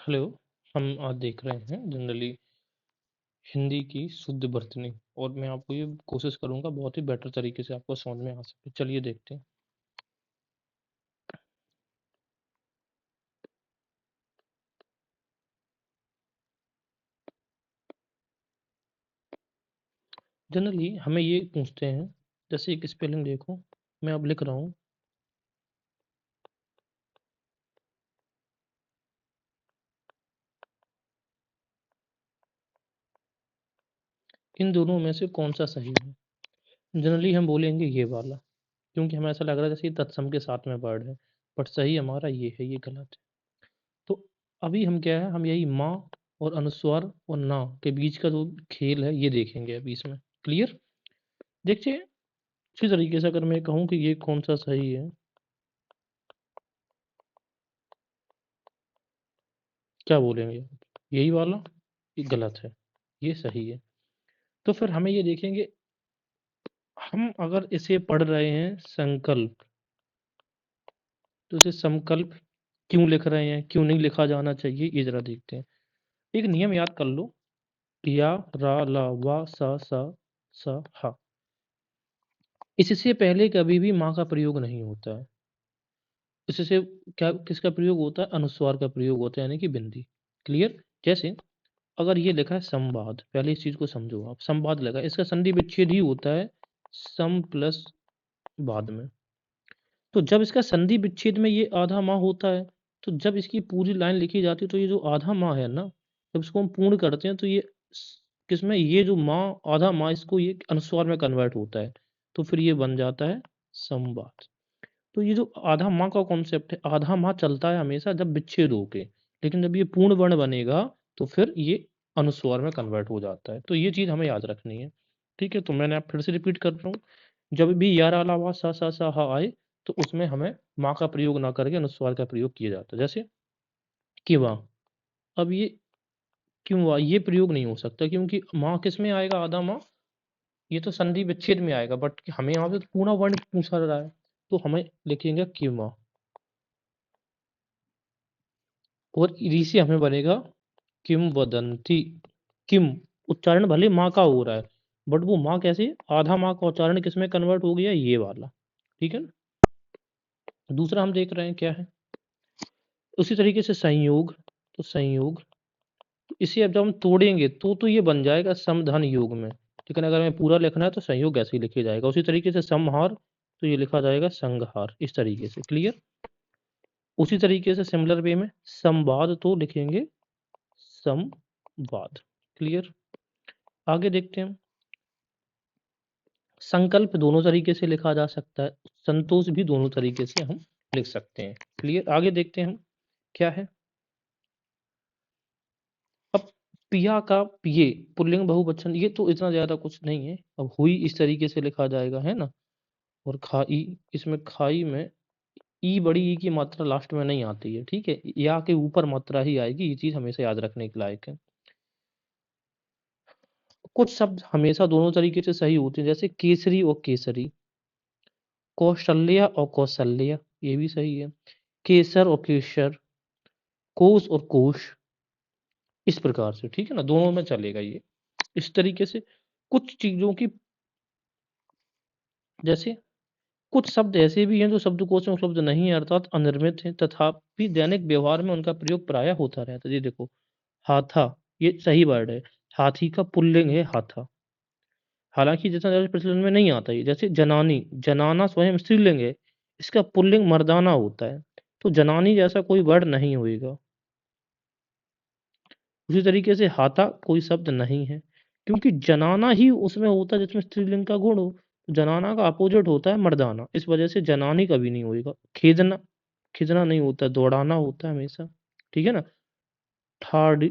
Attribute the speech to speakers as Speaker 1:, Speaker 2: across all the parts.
Speaker 1: Hello. हम आज देख रहे हैं जनरली हिंदी की शुद्ध वर्तनी, और मैं आपको ये कोशिश करूंगा बहुत ही बेटर तरीके से आपको समझ में आ सके। चलिए देखते हैं। जनरली हमें ये पूछते हैं, जैसे एक स्पेलिंग देखो, मैं अब लिख रहा हूँ। इन दोनों में से कौन सा सही है? जनरली हम बोलेंगे ये वाला, क्योंकि हमें ऐसा लग रहा है जैसे ये तत्सम के साथ में वर्ड है, बट सही हमारा ये है, ये गलत है। तो अभी हम क्या है, हम यही माँ और अनुस्वार और ना के बीच का जो खेल है ये देखेंगे अभी इसमें। क्लियर? देखिए, इसी तरीके से अगर मैं कहूँ कि ये कौन सा सही है, क्या बोलेंगे आप? यही वाला? ये गलत है, ये सही है। तो फिर हमें ये देखेंगे, हम अगर इसे पढ़ रहे हैं संकल्प, तो इसे संकल्प क्यों लिख रहे हैं, क्यों नहीं लिखा जाना चाहिए, ये जरा देखते हैं। एक नियम याद कर लो, या रा ला वा सा हा, इससे पहले कभी भी माँ का प्रयोग नहीं होता है। इससे क्या, किसका प्रयोग होता है? अनुस्वार का प्रयोग होता है, यानी कि बिंदी। क्लियर? जैसे अगर ये लिखा है संवाद, पहले इस चीज को समझो आप। संवाद लगा, इसका संधि विच्छेद ही होता है सम प्लस बाद में। तो जब इसका संधि विच्छेद में ये आधा माह होता है, तो जब इसकी पूरी लाइन लिखी जाती है तो ये जो आधा माह है ना, जब इसको हम पूर्ण करते हैं तो ये किसमें, ये जो माह आधा माह, इसको ये अनुस्वार में कन्वर्ट होता है, तो फिर ये बन जाता है संवाद। तो ये जो आधा माह का कॉन्सेप्ट है, आधा माह चलता है हमेशा जब विच्छेद होके, लेकिन जब ये पूर्ण वर्ण बनेगा तो फिर ये अनुस्वार में कन्वर्ट हो जाता है। तो ये चीज हमें याद रखनी है। ठीक है, तो मैंने आप फिर से रिपीट कर रहा हूँ। जब भी यार अलावा सा हा आए, तो उसमें हमें माँ का प्रयोग ना करके अनुस्वार का प्रयोग किया जाता है। जैसे किवा, अब ये क्यों हुआ, ये प्रयोग नहीं हो सकता, क्योंकि माँ किस में आएगा? आधा माँ, ये तो संधि विच्छेद में आएगा, बट हमें यहाँ पे तो पूर्ण वर्ण पूछा रहा है, तो हमें लिखेंगे किवा, और री से हमें बनेगा किम वदंती। किम उच्चारण भले माँ का हो रहा है, बट वो माँ कैसे, आधा माँ का उच्चारण किस में कन्वर्ट हो गया? ये वाला। ठीक है ना? दूसरा हम देख रहे हैं क्या है, उसी तरीके से संयोग। तो संयोग, तो इसे अब जब हम तोड़ेंगे तो ये बन जाएगा समधन योग में। लेकिन अगर हमें पूरा लिखना है तो संयोग ऐसे ही लिखा जाएगा। उसी तरीके से समहार, तो ये लिखा जाएगा संघहार, इस तरीके से। क्लियर? उसी तरीके से सिमिलर वे में संवाद, तो लिखेंगे संवाद। क्लियर? आगे देखते हैं। संकल्प दोनों तरीके से लिखा जा सकता है, संतोष भी दोनों तरीके से हम लिख सकते हैं। क्लियर? आगे देखते हैं हम क्या है। अब पिया का पिए, पुल्लिंग बहुवचन, ये तो इतना ज्यादा कुछ नहीं है। अब हुई इस तरीके से लिखा जाएगा, है ना? और खाई, इसमें खाई में ई, बड़ी ई की मात्रा लास्ट में नहीं आती है। ठीक है, या के ऊपर मात्रा ही आएगी, ये चीज हमेशा याद रखने के लायक है। कुछ शब्द हमेशा दोनों तरीके से सही होते हैं, जैसे केसरी और केसरी, कौशल्या और कौशल्या, ये भी सही है। केसर और केसर, कोस और कोश, इस प्रकार से। ठीक है ना, दोनों में चलेगा ये। इस तरीके से कुछ चीजों की, जैसे कुछ शब्द ऐसे भी हैं जो शब्दकोश में उपलब्ध नहीं है, अर्थात अनिर्मित हैं, तथापि दैनिक व्यवहार में उनका प्रयोग प्रायः होता रहता है। ये देखो, हाथा, ये सही वर्ड है। हाथी का पुल्लिंग है हाथा, हालांकि जितना ज्यादा प्रचलन में नहीं आता है। जैसे जनानी, जनाना स्वयं स्त्रीलिंग है, इसका पुल्लिंग मर्दाना होता है, तो जनानी जैसा कोई वर्ड नहीं होएगा। उसी तरीके से हाथा कोई शब्द नहीं है, क्योंकि जनाना ही उसमें होता है जिसमें स्त्रीलिंग का गुण हो। जनाना का अपोजिट होता है मर्दाना, इस वजह से जनानी कभी नहीं होएगा। खेदना, खींचना नहीं होता, दौड़ाना होता है हमेशा। ठीक है ना? ठाड़ी,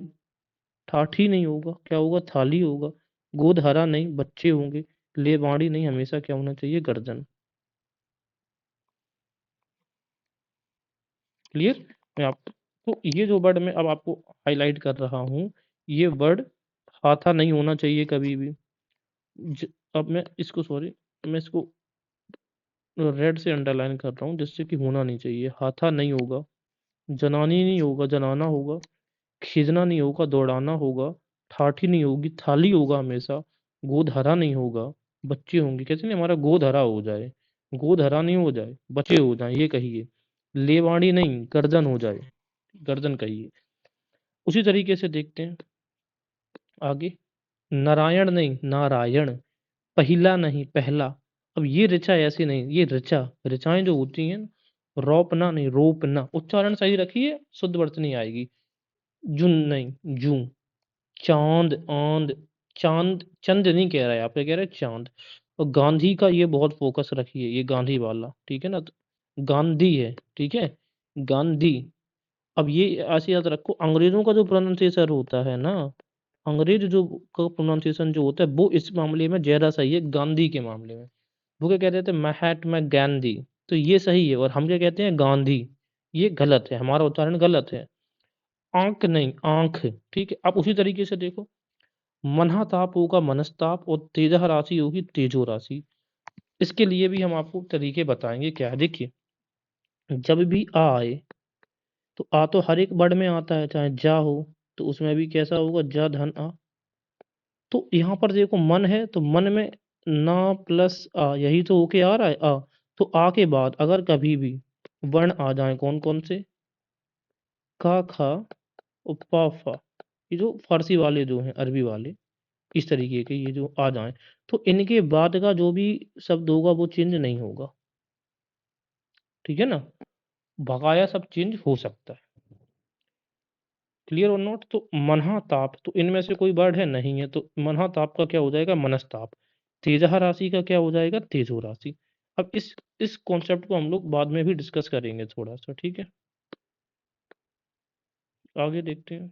Speaker 1: ठाठी नहीं होगा, क्या होगा? थाली होगा। गोद हरा नहीं, बच्चे होंगे। ले बाड़ी नहीं, हमेशा क्या होना चाहिए? गर्दन। क्लियर? मैं आप, तो ये जो वर्ड मैं अब आपको हाईलाइट कर रहा हूँ, ये वर्ड हाथा नहीं होना चाहिए कभी भी। अब मैं इसको, सॉरी, मैं इसको रेड से अंडरलाइन कर रहा हूँ, जिससे कि होना नहीं चाहिए। हाथा नहीं होगा, जनानी नहीं होगा, जनाना होगा। खींचना नहीं होगा, दौड़ाना होगा, ठाठी नहीं होगी, थाली होगा हमेशा, गोद हरा नहीं होगा, बच्चे होंगे, कैसे नहीं हमारा गोद हरा हो जाए, गोद हरा नहीं हो जाए, बच्चे हो जाए, ये कहिए। लेवाड़ी नहीं, गर्दन हो जाए, गर्दन कहिए। उसी तरीके से देखते हैं आगे, नारायण नहीं, नारायण, पहिला नहीं, पहला। अब ये ऋचा ऐसी नहीं, ये ऋचा, ऋचाएं जो होती हैं, रोपना नहीं, रोपना, उच्चारण सही रखिए, शुद्ध वर्तनी आएगी। जुन नहीं, जू। चांद, आंद, चांद, चंद नहीं कह रहा है, आप क्या कह रहे हैं, चांद। और गांधी का ये बहुत फोकस रखिए, ये गांधी वाला, ठीक है ना, तो गांधी है, ठीक है, गांधी। अब ये ऐसे याद रखो, अंग्रेजों का जो प्रोनाउंसिएशन होता है ना, अंग्रेज जो का प्रोनाउंसिएशन जो होता है, वो इस मामले में ज्यादा सही है, गांधी के मामले में। वो क्या कहते थे, महात्मा गांधी, तो ये सही है, और हम क्या कहते हैं, गांधी, ये गलत है, हमारा उच्चारण गलत है। आंख नहीं, आंख, ठीक है। अब उसी तरीके से देखो, मनहाताप होगा मनस्ताप, और तेजह राशि होगी तेजो राशि। इसके लिए भी हम आपको तरीके बताएंगे, क्या है देखिए। जब भी आ आए, तो आ तो हर एक वर्ड में आता है, चाहे जा हो, तो उसमें भी कैसा होगा, जा धन आ। तो यहाँ पर देखो मन है, तो मन में ना प्लस आ, यही तो होके आ रहा है आ। तो आ के बाद अगर कभी भी वर्ण आ जाए, कौन कौन से, का, खा और पा, फा, ये जो फारसी वाले जो हैं, अरबी वाले, इस तरीके के ये जो आ जाएं, तो इनके बाद का जो भी शब्द होगा वो चेंज नहीं होगा, ठीक है ना, बकाया सब चेंज हो सकता है। क्लियर और नॉट। तो मनहा ताप, तो इनमें से कोई वर्ड है, नहीं है, तो मनहा ताप का क्या हो जाएगा, मनस्ताप। तेजह राशि का क्या हो जाएगा, तेजो राशि। अब इस कॉन्सेप्ट को हम लोग बाद में भी डिस्कस करेंगे थोड़ा सा, ठीक है। आगे देखते हैं।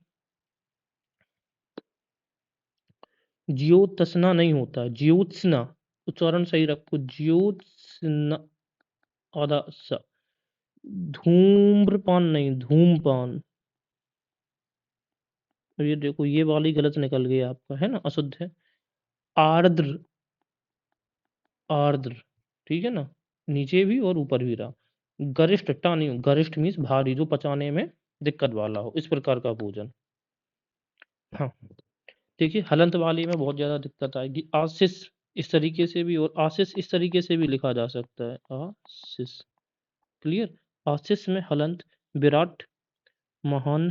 Speaker 1: ज्योत्सना नहीं होता, ज्योत्सना, उच्चारण सही रखो, ज्योत्सना, आधा सा। धूम्रपान नहीं, धूमपान। ये देखो, ये वाली गलत निकल गई आपका, है ना, अशुद्ध है। आर्द्र, आर्द्र, ठीक है ना, नीचे भी और ऊपर भी रहा। गरिष्ठ, टा नहीं हो, गरिष्ठ मीन्स भारी, जो पचाने में दिक्कत वाला हो, इस प्रकार का भोजन। हाँ, देखिए हलंत वाली में बहुत ज्यादा दिक्कत आएगी। आशीष, इस तरीके से भी, और आशीष इस तरीके से भी लिखा जा सकता है, आशीष। क्लियर। आशीष में हलंत, विराट, महान,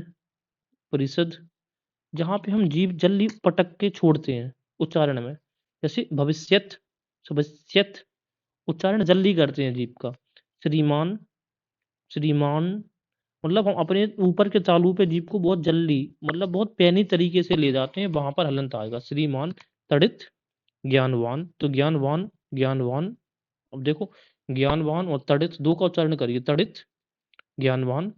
Speaker 1: परिषद, जहाँ पे हम जीभ जल्दी पटक के छोड़ते हैं उच्चारण में, जैसे भविष्यत, भविष्यत, उच्चारण जल्दी करते हैं जीभ का। श्रीमान, श्रीमान, मतलब हम अपने ऊपर के तालू पे जीभ को बहुत जल्दी, मतलब बहुत पैनी तरीके से ले जाते हैं, वहां पर हलंत आएगा। श्रीमान, तड़ित, ज्ञानवान, तो ज्ञानवान, ज्ञानवान। अब देखो, ज्ञानवान और तड़ित दो का उच्चारण करिए, तड़ित, ज्ञानवान,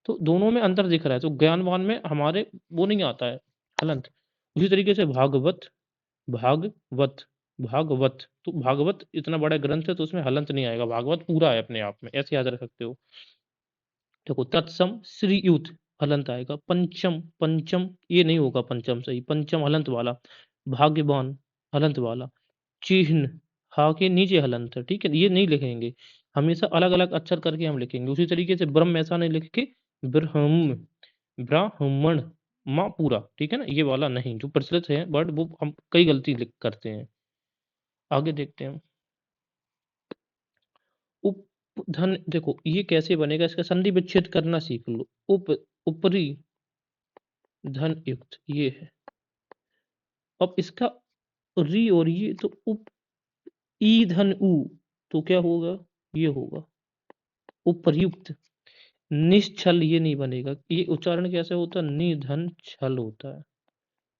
Speaker 1: तो दोनों में अंतर दिख रहा है, तो ज्ञानवान में हमारे वो नहीं आता है हलंत। उसी तरीके से भागवत, भागवत, भागवत, तो भागवत इतना बड़ा ग्रंथ है, तो उसमें हलंत नहीं आएगा, भागवत पूरा है अपने आप में, ऐसे याद रख सकते हो। देखो, तत्सम, श्रीयुत, हलंत आएगा। पंचम, पंचम, ये नहीं होगा पंचम सही, पंचम हलंत वाला। भाग्यवान, हलंत वाला। चिन्ह, हा के नीचे हलंत है, ठीक है, ये नहीं लिखेंगे, हमेशा अलग अलग अक्षर करके हम लिखेंगे। उसी तरीके से ब्रह्म ऐसा नहीं लिख के, ब्रह्म, ब्राह्मण, माँ पूरा, ठीक है ना, ये वाला नहीं, जो प्रचलित है वर्ड वो हम कई गलती लिख करते हैं। आगे देखते हैं। उपधन, देखो ये कैसे बनेगा, इसका संधि विच्छेद करना सीख लो। ऊपरी धन युक्त, ये है। अब इसका री और ये, तो उप, ई धन उ, तो क्या होगा, ये होगा उपर्युक्त। निश्चल, ये नहीं बनेगा, ये उच्चारण कैसे होता है, निधन छल होता है,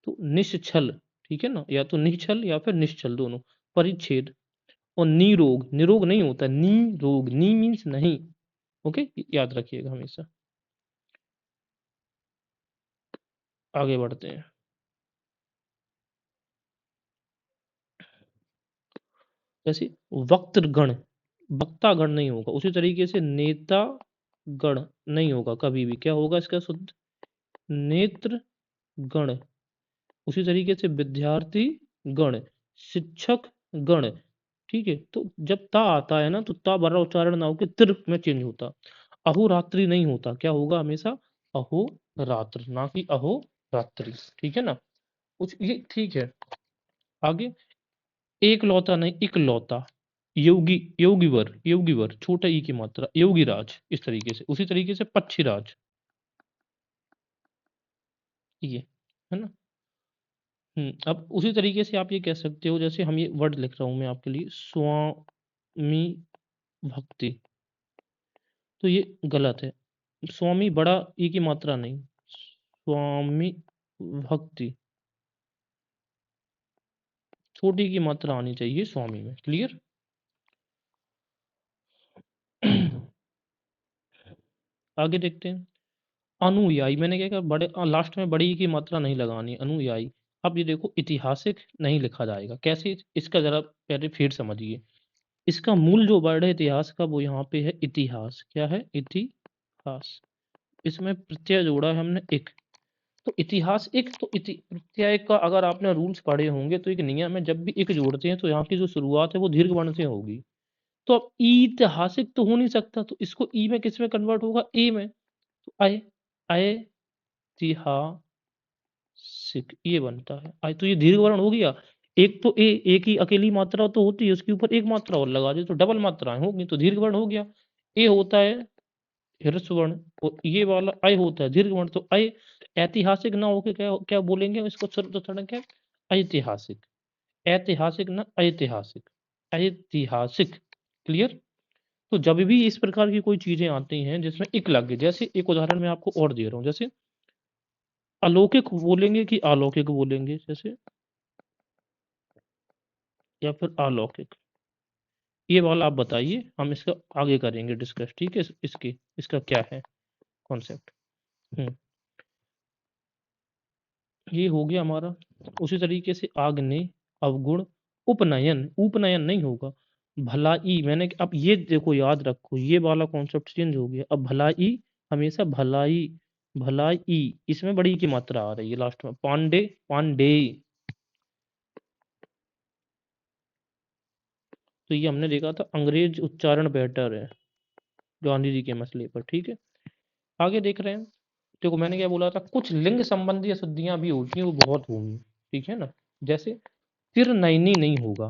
Speaker 1: तो निश्चल, ठीक है ना, या तो निश्चल या फिर निश्चल दोनों। परिच्छेद, और निरोग, निरोग नहीं होता, निरोग, नी मीन्स नहीं, ओके, याद रखिएगा हमेशा। आगे बढ़ते हैं। जैसे वक्त्र गण, वक्ता गण नहीं होगा, उसी तरीके से नेता गण नहीं होगा कभी भी, क्या होगा इसका शुद्ध, नेत्र गण। उसी तरीके से विद्यार्थी गण, शिक्षक गण, ठीक है। तो जब ता आता है ना, तो ता बड़ा उच्चारण ना होकर तिर में चेंज होता। अहोरात्रि नहीं होता, क्या होगा हमेशा, अहो रात्र, ना कि अहो रात्रि, ठीक है ना। ये ठीक है। आगे, एक लौता नहीं इकलौता, योगी योगीवर योगीवर, छोटा ई की मात्रा, योगीराज, इस तरीके से। उसी तरीके से पक्षीराज, ये है ना। अब उसी तरीके से आप ये कह सकते हो, जैसे हम ये वर्ड लिख रहा हूं मैं आपके लिए, स्वामी भक्ति, तो ये गलत है। स्वामी बड़ा ई की मात्रा नहीं, स्वामी भक्ति, छोटी की मात्रा आनी चाहिए स्वामी में। क्लियर। आगे देखते हैं। अनुयायी, मैंने क्या कहा, बड़े लास्ट में बड़ी ई की मात्रा नहीं लगानी, अनुयायी। अब ये देखो, ऐतिहासिक नहीं लिखा जाएगा, कैसे, इसका जरा पहले फिर समझिए। इसका मूल जो वर्ड है इतिहास का, वो यहाँ पे है इतिहास। क्या है, इतिहास। इसमें प्रत्यय जोड़ा है हमने एक, तो इतिहास एक, तो प्रत्यय का अगर आपने रूल्स पढ़े होंगे तो एक नियम है, जब भी एक जोड़ते हैं तो यहाँ की जो शुरुआत है वो दीर्घ वर्ण से होगी। तो अब ऐतिहासिक तो हो नहीं सकता, तो इसको ई में किस में कन्वर्ट होगा, ए में। तो आए ऐतिहासिक, ये बनता है आए, तो ये दीर्घ वर्ण हो गया। एक तो एक ही अकेली मात्रा तो होती है, उसके ऊपर एक मात्रा और लगा दे तो डबल मात्राएं होगी, तो दीर्घ वर्ण हो गया। ए होता है ह्रस्व वर्ण, और ये वाला अय होता है दीर्घ वर्ण, तो अय ऐतिहासिक ना होके क्या क्या बोलेंगे हम इसको, सर्वसाधारण क्या, ऐतिहासिक। ऐतिहासिक ना ऐतिहासिक, ऐतिहासिक। क्लियर। तो जब भी इस प्रकार की कोई चीजें आती हैं जिसमें इक लग गए, जैसे एक उदाहरण मैं आपको और दे रहा हूँ, जैसे अलौकिक बोलेंगे कि अलौकिक बोलेंगे, जैसे, या फिर अलौकिक, ये वाला आप बताइए, हम इसका आगे करेंगे डिस्कस, ठीक है। इसकी इसका क्या है कॉन्सेप्ट। हम्म ये हो गया हमारा। उसी तरीके से आग्नेय, अवगुण, उपनयन, उपनयन नहीं होगा, भलाई। मैंने अब ये देखो, याद रखो, ये वाला कॉन्सेप्ट चेंज हो गया। अब भलाई हमेशा भलाई, भलाई, इसमें बड़ी की मात्रा आ रही है लास्ट में। पांडे, पांडे, तो ये हमने देखा था, अंग्रेज उच्चारण बेहतर है गांधी जी के मसले पर, ठीक है। आगे देख रहे हैं। देखो मैंने क्या बोला था, कुछ लिंग संबंधी अशुद्धियां भी होती हैं, वो बहुत होंगी, ठीक है ना। जैसे तिरनयनी नहीं होगा,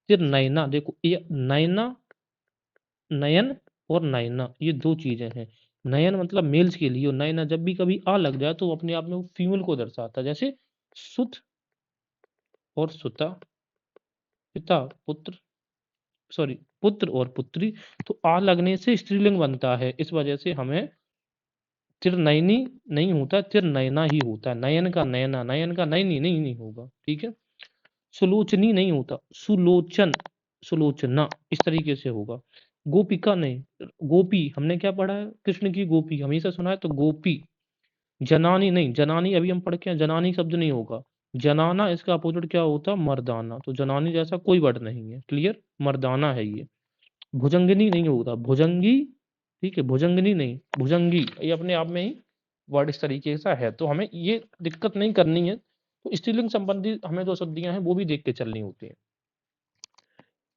Speaker 1: तिरनयना। देखो ये नयना, नयन और नयना, ये दो चीजें हैं। नयन मतलब मेल्स के लिए, और नयना जब भी कभी आ लग जाए तो वो अपने आप में वो फीमेल को दर्शाता है। जैसे सुत और सुता, पिता पुत्र, सॉरी पुत्र और पुत्री, तो आ लगने से स्त्रीलिंग बनता है, इस वजह से हमें तिरनयनी नहीं होता, तिरनयना ही होता है। नयन का नयना, नयन का नयनी नहीं नहीं होगा, ठीक है। सुलोचनी नहीं होता, सुलोचन, सुलोचना, इस तरीके से होगा। गोपिका नहीं, गोपी हमने क्या पढ़ा है, कृष्ण की गोपी हमेशा सुना है, तो गोपी। जनानी नहीं, जनानी अभी हम पढ़ के आए, जनानी शब्द नहीं होगा। जनाना, इसका अपोजिट क्या होता, मर्दाना, तो जनानी जैसा कोई वर्ड नहीं है। क्लियर, मर्दाना है ये। भुजंगिनी नहीं होता, भुजंगी, ठीक है, भुजंगिनी नहीं, भुजंगी, ये अपने आप में ही वर्ड इस तरीके से है, तो हमें ये दिक्कत नहीं करनी है। तो स्त्रीलिंग संबंधी हमें जो शब्दियां हैं वो भी देख के चलनी होती हैं।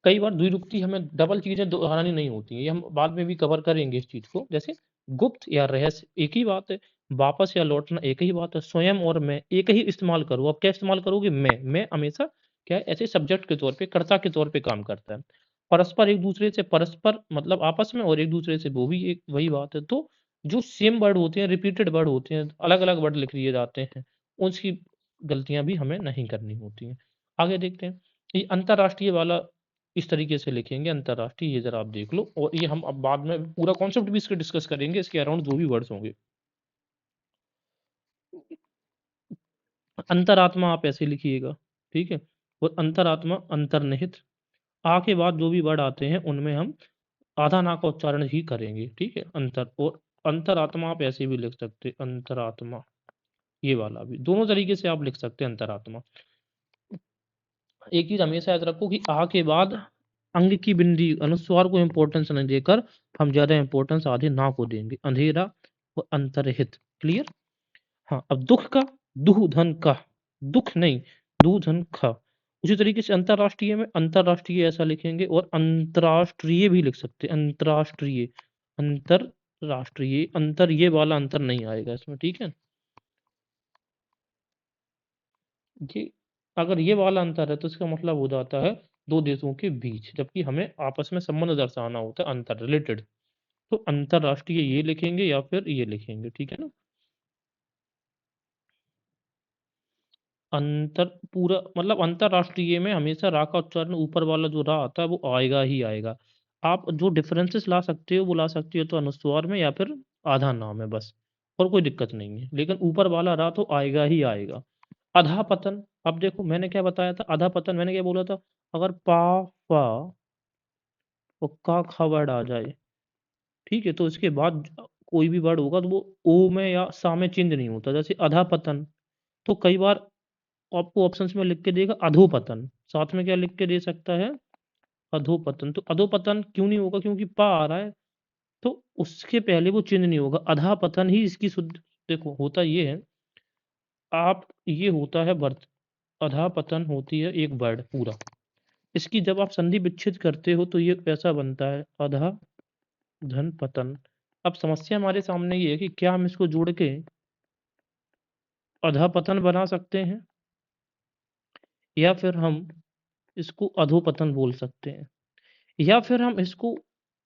Speaker 1: कई बार द्विरुक्ति हमें डबल चीजें दोहरानी नहीं होती हैं, ये हम बाद में भी कवर करेंगे इस चीज को। जैसे गुप्त या रहस्य एक ही बात है, वापस या लौटना एक ही बात है, स्वयं और मैं एक ही इस्तेमाल करो। अब क्या इस्तेमाल करोगे, मैं हमेशा क्या है, ऐसे सब्जेक्ट के तौर पे, कर्ता के तौर पे काम करता है। परस्पर एक दूसरे से, परस्पर मतलब आपस में, और एक दूसरे से, वो भी एक वही बात है। तो जो सेम वर्ड होते हैं, रिपीटेड वर्ड होते हैं, अलग अलग वर्ड लिख लिए जाते हैं, उसकी गलतियां भी हमें नहीं करनी होती हैं। आगे देखते हैं। ये अंतरराष्ट्रीय वाला इस तरीके से लिखेंगे, अंतरराष्ट्रीय, ये जरा आप देख लो, और ये हम अब बाद में पूरा कॉन्सेप्ट भी इसके डिस्कस करेंगे, इसके अराउंड जो भी वर्ड्स होंगे। अंतरात्मा आप ऐसे लिखिएगा, ठीक है। और अंतरात्मा, अंतर्निहित, आ के बाद जो भी वर्ड आते हैं उनमें हम आधा ना का उच्चारण ही करेंगे, ठीक है। अंतर, और अंतरात्मा आप ऐसे भी लिख सकते हैं, अंतरात्मा, ये वाला भी दोनों तरीके से आप लिख सकते हैं, अंतरात्मा। एक चीज हमेशा याद रखो कि आ के बाद अंग की बिंदी, अनुस्वार को इंपॉर्टेंस नहीं देकर हम ज्यादा इंपॉर्टेंस आधे ना को देंगे, अंधेरा और अंतरहित। क्लियर। हाँ, अब दुख का, दुह धन का, दुख नहीं, दू धन का। उसी तरीके से अंतरराष्ट्रीय में अंतरराष्ट्रीय ऐसा लिखेंगे, और अंतरराष्ट्रीय भी लिख सकते हैं, अंतरराष्ट्रीय, अंतरराष्ट्रीय, अंतर ये वाला अंतर नहीं आएगा इसमें, ठीक है। ये अगर ये वाला अंतर है तो इसका मतलब हो जाता है दो देशों के बीच, जबकि हमें आपस में संबंध दर्शाना होता है, अंतर रिलेटेड। तो अंतरराष्ट्रीय ये लिखेंगे या फिर ये लिखेंगे, ठीक है ना? अंतर पूरा मतलब अंतरराष्ट्रीय में हमेशा रा का उच्चारण ऊपर वाला जो रा आता है वो आएगा ही आएगा। आप जो डिफरेंसेस ला सकते हो वो ला सकते हो तो अनुस्वार में या फिर आधा नाम है बस, और कोई दिक्कत नहीं है, लेकिन ऊपर वाला रा तो आएगा ही आएगा। अधःपतन, अब देखो मैंने क्या बताया था, अधःपतन मैंने क्या बोला था, अगर पा फा और का खा वर्ड आ जाए, ठीक है, तो इसके बाद कोई भी वर्ड होगा तो वो ओ में या सा में चेंज नहीं होता, जैसे अधःपतन। तो कई बार आपको ऑप्शंस में लिख के देगा अधोपतन, साथ में क्या लिख के दे सकता है, अधोपतन। तो अधोपतन क्यों नहीं होगा, क्योंकि पा आ रहा है, तो उसके पहले वो चिन्ह नहीं होगा, अधापतन ही इसकी शुद्ध। देखो होता ये है, आप ये होता है वर्ड, अधापतन होती है एक वर्ड पूरा, इसकी जब आप संधि विच्छेद करते हो तो ये ऐसा बनता है अधा धन पतन। अब समस्या हमारे सामने ये है कि क्या हम इसको जोड़ के अधापतन बना सकते हैं, या फिर हम इसको अधोपतन बोल सकते हैं, या फिर हम इसको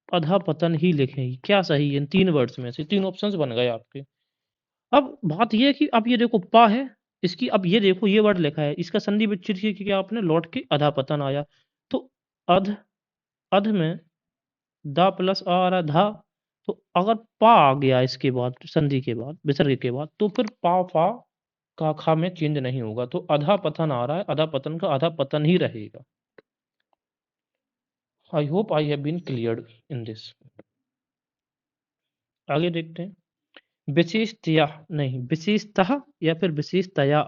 Speaker 1: अधःपतन ही लिखें, क्या सही है? इन 3 वर्ड्स में से 3 ऑप्शंस बन गए आपके। अब बात ये है कि अब ये देखो पा है, इसकी अब ये देखो ये वर्ड लिखा है, इसका संधि विच्छेद किया कि क्या आपने, लौट के अधःपतन आया। तो अध अध में दा प्लस आ रहा है धा, तो अगर पा आ गया इसके बाद संधि के बाद विसर्ग के बाद, तो फिर पा फा का खा में चेंज नहीं होगा, तो अधःपतन आ रहा है, अधःपतन का अधःपतन ही रहेगा। I hope I have been cleared in this. आगे देखते हैं। विशेषतया नहीं, विशेषतः या फिर विशेषतया,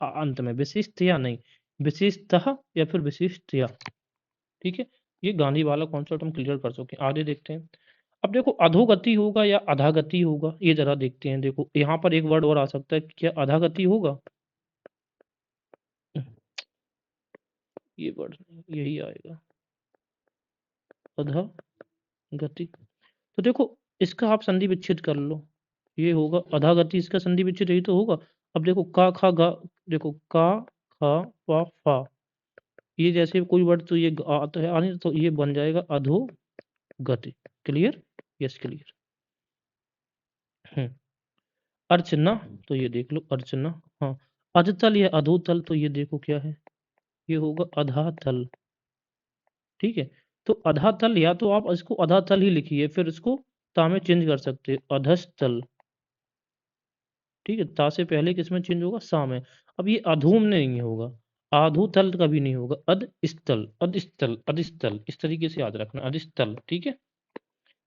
Speaker 1: अंत में विशेषतया नहीं, विशेषतः या फिर विशेषतया, ठीक है। ये गांधी वाला कॉन्सेप्ट हम क्लियर कर चुके हैं, आगे देखते हैं। अब देखो अधोगति होगा या अधागति होगा, ये जरा देखते हैं। देखो यहाँ पर एक वर्ड और आ सकता है, क्या अधागति होगा? ये वर्ड यही आएगा, अधागति। तो देखो इसका आप संधि विच्छेद कर लो, ये होगा अधागति, इसका संधि विच्छेद यही तो होगा। अब देखो का खा गा, देखो का खा पा फा, ये जैसे कोई वर्ड तो ये आता है आने, तो ये बन जाएगा अधोगति। क्लियर? Yes clear. अर्चना, तो ये देख लो अर्चना। हाँ, अधतल या अधोतल, तो ये देखो क्या है, ये होगा अधातल, ठीक है। तो अधातल या तो आप इसको अधातल ही लिखिए, फिर इसको ता में चेंज कर सकते हो, अधस्तल, ठीक है। ता से पहले किसमें चेंज होगा, सा में। अब ये अधूम नहीं होगा, आधोतल कभी नहीं होगा, अधस्तल, अधस्तल, अधस्तल, इस तरीके से याद रखना, अधस्तल, ठीक है।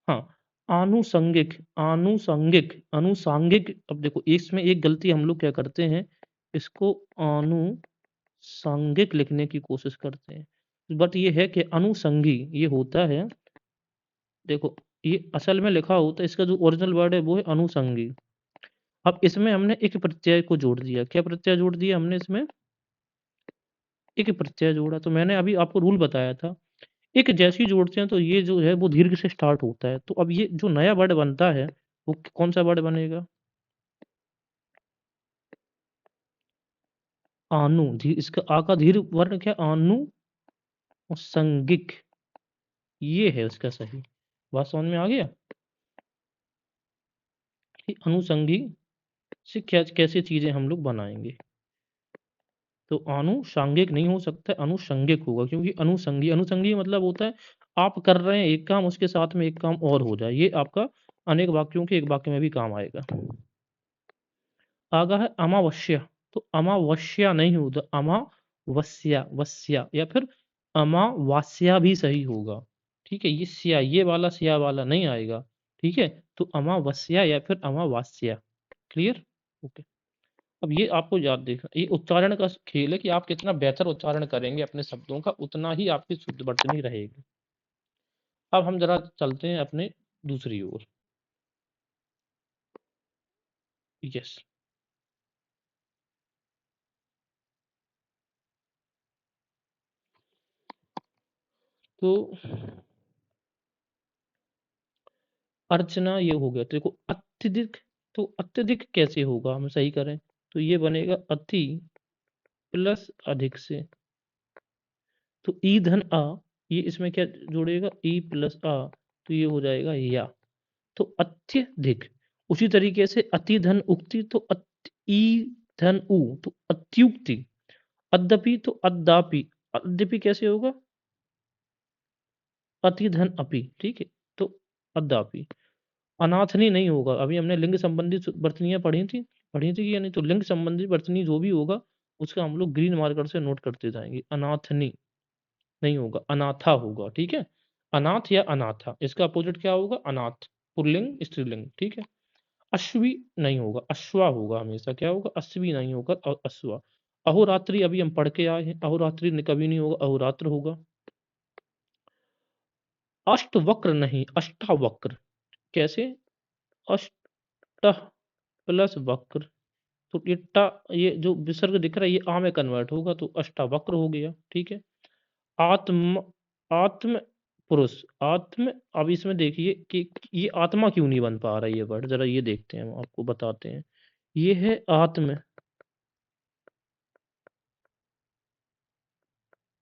Speaker 1: हाँ, आनुषंगिक, आनुषंगिक, अनुषांगिक। अब देखो इसमें एक गलती हम लोग क्या करते हैं, इसको आनुषंगिक लिखने की कोशिश करते हैं, बट ये है कि अनुषंगी ये होता है। देखो ये असल में लिखा होता है, इसका जो ओरिजिनल वर्ड है वो है अनुषंगी। अब इसमें हमने एक प्रत्यय को जोड़ दिया, क्या प्रत्यय जोड़ दिया हमने इसमें, एक प्रत्यय जोड़ा। तो मैंने अभी आपको रूल बताया था, एक जैसे ही जोड़ते हैं तो ये जो है वो दीर्घ से स्टार्ट होता है। तो अब ये जो नया वर्ड बनता है वो कौन सा वर्ड बनेगा, आनु। इसका आ का दीर्घ वर्ण क्या, आनु और संगिक, ये है उसका सही। बात समझ में आ गया कि अनुसंगी से क्या कैसे चीजें हम लोग बनाएंगे। तो आनुषांगिक नहीं हो सकता, अनुषंगिक होगा, क्योंकि अनुसंगी, अनुसंगी मतलब होता है आप कर रहे हैं एक काम, उसके साथ में एक काम और हो जाए, ये आपका अनेक वाक्यों के एक वाक्य में भी काम आएगा। आगा है अमावस्या, तो अमावस्या नहीं होता, अमावस्या, वस्या या फिर अमावास्या भी सही होगा, ठीक है। ये स्या, ये वाला स्या वाला नहीं आएगा, ठीक है। तो अमावस्या या फिर अमावास्या। क्लियर? ओके। अब ये आपको याद देखना, ये उच्चारण का खेल है कि आप कितना बेहतर उच्चारण करेंगे अपने शब्दों का, उतना ही आपकी शुद्ध वर्तनी रहेगी। अब हम जरा चलते हैं अपने दूसरी ओर। यस। तो अर्चना ये हो गया, तो देखो अत्यधिक, तो अत्यधिक कैसे होगा हम सही करें, तो ये बनेगा अति प्लस अधिक से, तो ई धन आ, ये इसमें क्या जोड़ेगा, ई प्लस आ, तो ये हो जाएगा या, तो अत्यधिक। उसी तरीके से अति धन उक्ति, तो ई धन उ, तो अत्युक्ति। अद्यपि तो अद्यापि, अद्यपि कैसे होगा, अति धन अपि, ठीक है, तो अद्यापि। अनाथनी नहीं होगा, अभी हमने लिंग संबंधी वर्तनियां पढ़ी थी कि या नहीं, तो लिंग संबंधी वर्तनी जो भी होगा उसका हम लोग ग्रीन मार्कर से नोट करते जाएंगे। अनाथनी नहीं होगा, अनाथा होगा, ठीक है। अनाथ या अनाथा, इसका अपोजिट क्या होगा, अनाथ, पुल्लिंग स्त्रीलिंग, ठीक है। अश्वी नहीं होगा, अश्वा होगा हमेशा, क्या होगा, अश्वी नहीं होगा, अश्वा। अहोरात्रि अभी हम पढ़ के आए हैं, अहोरात्रि कभी नहीं होगा, अहोरात्र होगा। अष्टवक्र नहीं, अष्टावक्र, कैसे, अष्ट प्लस वक्र, तो ये टा, ये जो विसर्ग दिख रहा है ये आ में कन्वर्ट होगा, तो अष्टावक्र हो गया, ठीक है। आत्म, आत्म पुरुष, आत्म, अब इसमें देखिए कि ये आत्मा क्यों नहीं बन पा रहा है, ये वर्ड जरा ये देखते हैं, हम आपको बताते हैं। ये है आत्म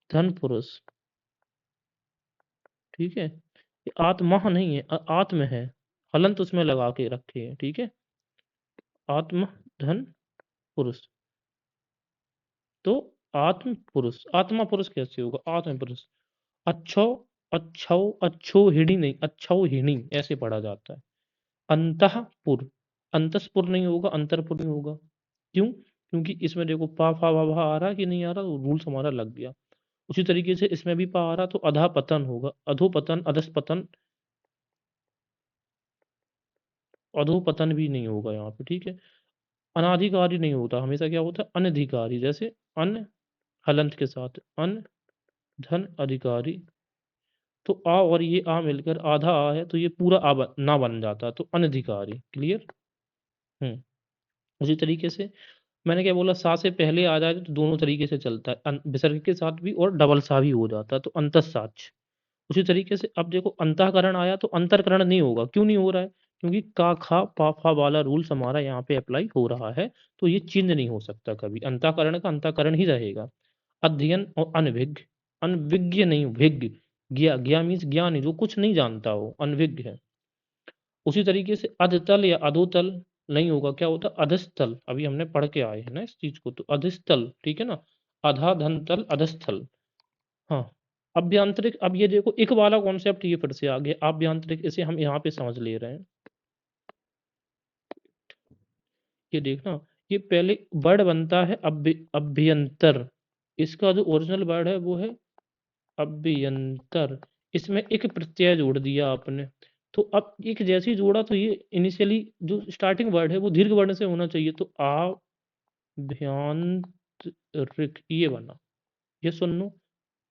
Speaker 1: धन पुरुष, ठीक है। ये आत्मा नहीं है, आत्म है, हलंत उसमें लगा के रखे हैं, ठीक है। आत्म धन पुरुष, तो आत्म पुरुष, आत्मा पुरुष कैसे होगा, आत्म पुरुष। अच्छो, अच्छो, अच्छो हिड़ी नहीं, अच्छो हिणी ऐसे पढ़ा जाता है। अंतःपुर, अंतस्पुर नहीं होगा, अंतरपुर नहीं होगा, क्यों, क्योंकि इसमें देखो पा फा वा भा आ रहा कि नहीं आ रहा, रूल्स हमारा लग गया। उसी तरीके से इसमें भी पा आ रहा, तो अधा पतन होगा, अधोपतन, अधस्पतन, अधोपतन भी नहीं होगा यहाँ पे, ठीक है। अनाधिकारी नहीं होता, हमेशा क्या होता है, अनधिकारी, जैसे अन हलंत के साथ, अन धन अधिकारी, तो आ और ये आ मिलकर आधा आ है, तो ये पूरा ना बन जाता, तो अनधिकारी, क्लियर। हम्म। उसी तरीके से मैंने क्या बोला, सा से पहले आ जाए तो दोनों तरीके से चलता है, विसर्ग के साथ भी और डबल सा भी हो जाता है, तो अंतस्साच। उसी तरीके से अब देखो अंतःकरण आया, तो अंतरकरण नहीं होगा, क्यों नहीं हो रहा है, क्योंकि का खा पा फा वाला रूल्स हमारा यहाँ पे अप्लाई हो रहा है, तो ये चेंज नहीं हो सकता कभी, अंतःकरण का अंतःकरण ही रहेगा। अध्ययन और अनभिज्ञ, अनविज्ञ नहीं, विज्ञ, ज्ञा, ज्ञा मीन्स ज्ञानी, जो कुछ नहीं जानता हो, अनविज्ञ है। उसी तरीके से अधतल या अधोतल नहीं होगा, क्या होता, अधस्थल, अभी हमने पढ़ के आए हैं ना इस चीज को, तो अधस्थल, ठीक है ना, अधा धन तल अधस्थल। हाँ, अभ्यांतरिक, अब ये देखो एक वाला कॉन्सेप्ट ये फिर से आ गया, अभ्यांतरिक, इसे हम यहाँ पे समझ ले रहे हैं। ये देखना, ये पहले वर्ड बनता है अभ्यंतर, इसका जो ओरिजिनल वर्ड है वो है अभ्यंतर, इसमें एक प्रत्यय जोड़ दिया आपने, तो अब एक जैसे ही जोड़ा, तो ये इनिशियली जो स्टार्टिंग वर्ड है वो दीर्घ वर्ण से होना चाहिए, तो आभ्यंतरिक ये बना, ये सुन लो,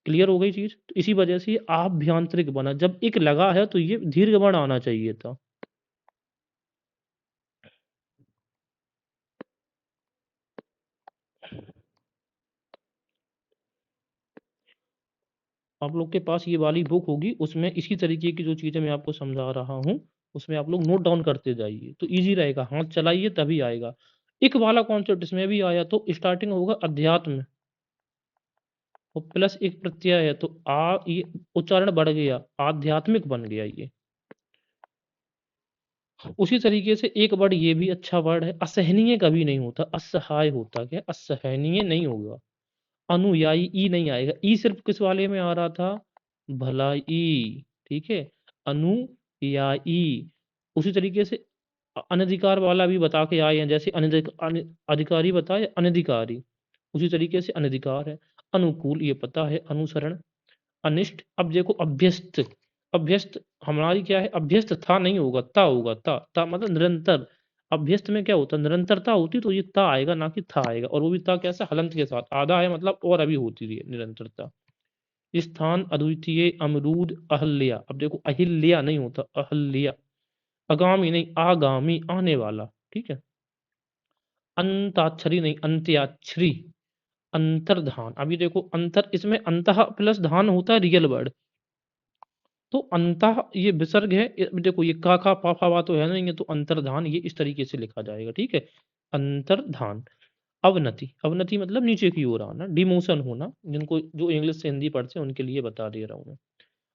Speaker 1: क्लियर हो गई चीज, तो इसी वजह से ये आभ्यंतरिक बना, जब एक लगा है तो ये दीर्घ वर्ण आना चाहिए था। आप लोग के पास ये वाली बुक होगी, उसमें इसी तरीके की जो चीजें मैं आपको समझा रहा हूँ, उसमें आप लोग नोट डाउन करते जाइए, तो इजी रहेगा, हाथ चलाइए तभी आएगा। एक वाला कॉन्सेप्ट इसमें भी आया, तो स्टार्टिंग होगा अध्यात्म, और प्लस एक प्रत्यय है, तो ये उच्चारण बढ़ गया, आध्यात्मिक बन गया ये। उसी तरीके से एक वर्ड ये भी अच्छा वर्ड है, असहनीय कभी नहीं होता, असहाय होता, क्या असहनीय नहीं होगा। अनुयायी, ई नहीं आएगा, ई सिर्फ किस वाले में आ रहा था, भलाई, ठीक है, अनुयायी। उसी तरीके से अनधिकार वाला भी बता के आए हैं, जैसे अधिकारी बताए, अनधिकारी, उसी तरीके से अनधिकार है। अनुकूल ये पता है, अनुसरण। अनिष्ट, अब देखो अभ्यस्त, अभ्यस्त हमारी क्या है, अभ्यस्त था नहीं होगा, ता होगा, ता मतलब निरंतर। अभ्यस्त में क्या होता है, निरंतरता होती, तो ये ता आएगा ना कि था आएगा, और वो भी ता कैसा, हलंत के साथ, आधा है मतलब और अभी होती रही है निरंतरता। स्थान अद्वितीय, अमरूद, अहल्या, अब देखो अहिल्या नहीं होता, अहल्या। आगामी नहीं, आगामी, आने वाला, ठीक है। अंताक्षरी नहीं, अंत्याक्षरी। अंतर्धान, अभी देखो अंतर, इसमें अंतः प्लस धान होता है रियल वर्ड, तो अंतः ये विसर्ग है, देखो ये का खा पा फा वा तो है नहीं, ये तो अंतर्धान, ये इस तरीके से लिखा जाएगा, ठीक है, अंतर्धान। अवनति, अवनति मतलब नीचे की ओर आना, डिमोशन होना, जिनको जो इंग्लिश से हिंदी पढ़ते हैं उनके लिए बता दे रहा हूँ मैं।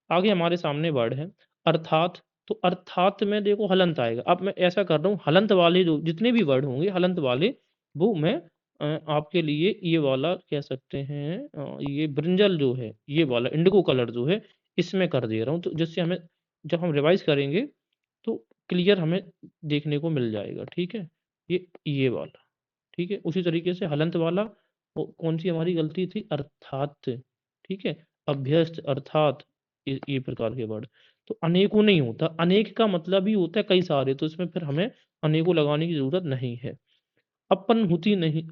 Speaker 1: आगे हमारे सामने वर्ड है अर्थात, तो अर्थात में देखो हलंत आएगा। अब मैं ऐसा कर रहा हूँ, हलंत वाले जो जितने भी वर्ड होंगे हलंत वाले, वो मैं आपके लिए ये वाला कह सकते हैं, ये ब्रिंजल जो है, ये वाला इंडिगो कलर जो है, इसमें कर दे रहा हूँ, तो जिससे हमें जब हम रिवाइज़ करेंगे, तो क्लियर हमें देखने को मिल जाएगा, ठीक है? ये वाला, ठीक है? उसी तरीके से हलंत वाला, वो कौन-सी हमारी गलती थी? अर्थात, ठीक है? अभ्यस्त, अर्थात, ये प्रकार के वर्ड। तो अनेकों नहीं होता, अनेक का मतलब ही होता है कई सारे, तो इसमें फिर हमें अनेकों लगाने की ज़रूरत नहीं है। अपनहुति नहीं,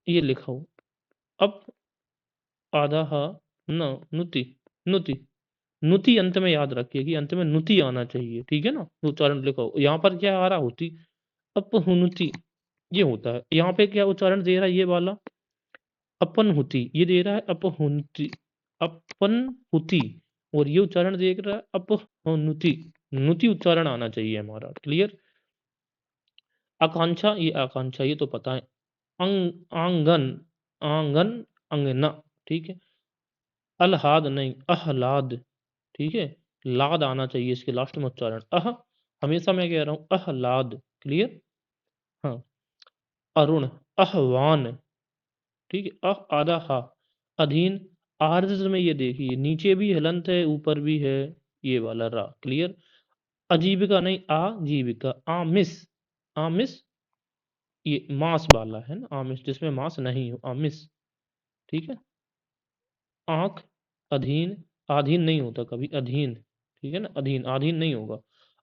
Speaker 1: ये लिखा हो, अप, आधा ह, न, नुति, नुति। नुति अंत में याद रखिए कि अंत में नुति आना चाहिए, ठीक है ना? तो उच्चारण लिखा हो। यहाँ पर क्या आ रहा होती? अपहुनुति, ये होता है। यहाँ पे क्या उच्चारण दे रहा है ये वाला? अपनहुति, ये दे रहा है अपहुन्ति, अपनहुति, और ये उच्चारण देख रहा है अपहुनुति, नुति उच्चारण आना चाहिए हमारा, क्लियर? आकांक्षा, ये आकांक्षा, ये तो पता है। आंगन, आंगन, अंगना, ठीक है? अलहाद नहीं, आह्लाद, ठीक है? लाद आना चाहिए इसके लास्ट में उच्चारण। हमेशा मैं कह रहा हूँ आह्लाद, क्लियर? हाँ, अरुण, आह्वान, ठीक है? आधा हा, अधीन, आर्ज में ये देखिए नीचे भी हलंत है, ऊपर भी है, ये वाला रा, क्लियर? अजीविका नहीं, आजीविका, आमिस, आमिस, ये मांस वाला है ना, आमिस जिसमें मांस नहीं हो, आमिस, ठीक है? आँख, अधीन, आधीन नहीं होता कभी, अधीन, ठीक है ना? अधीन, आधीन नहीं होगा।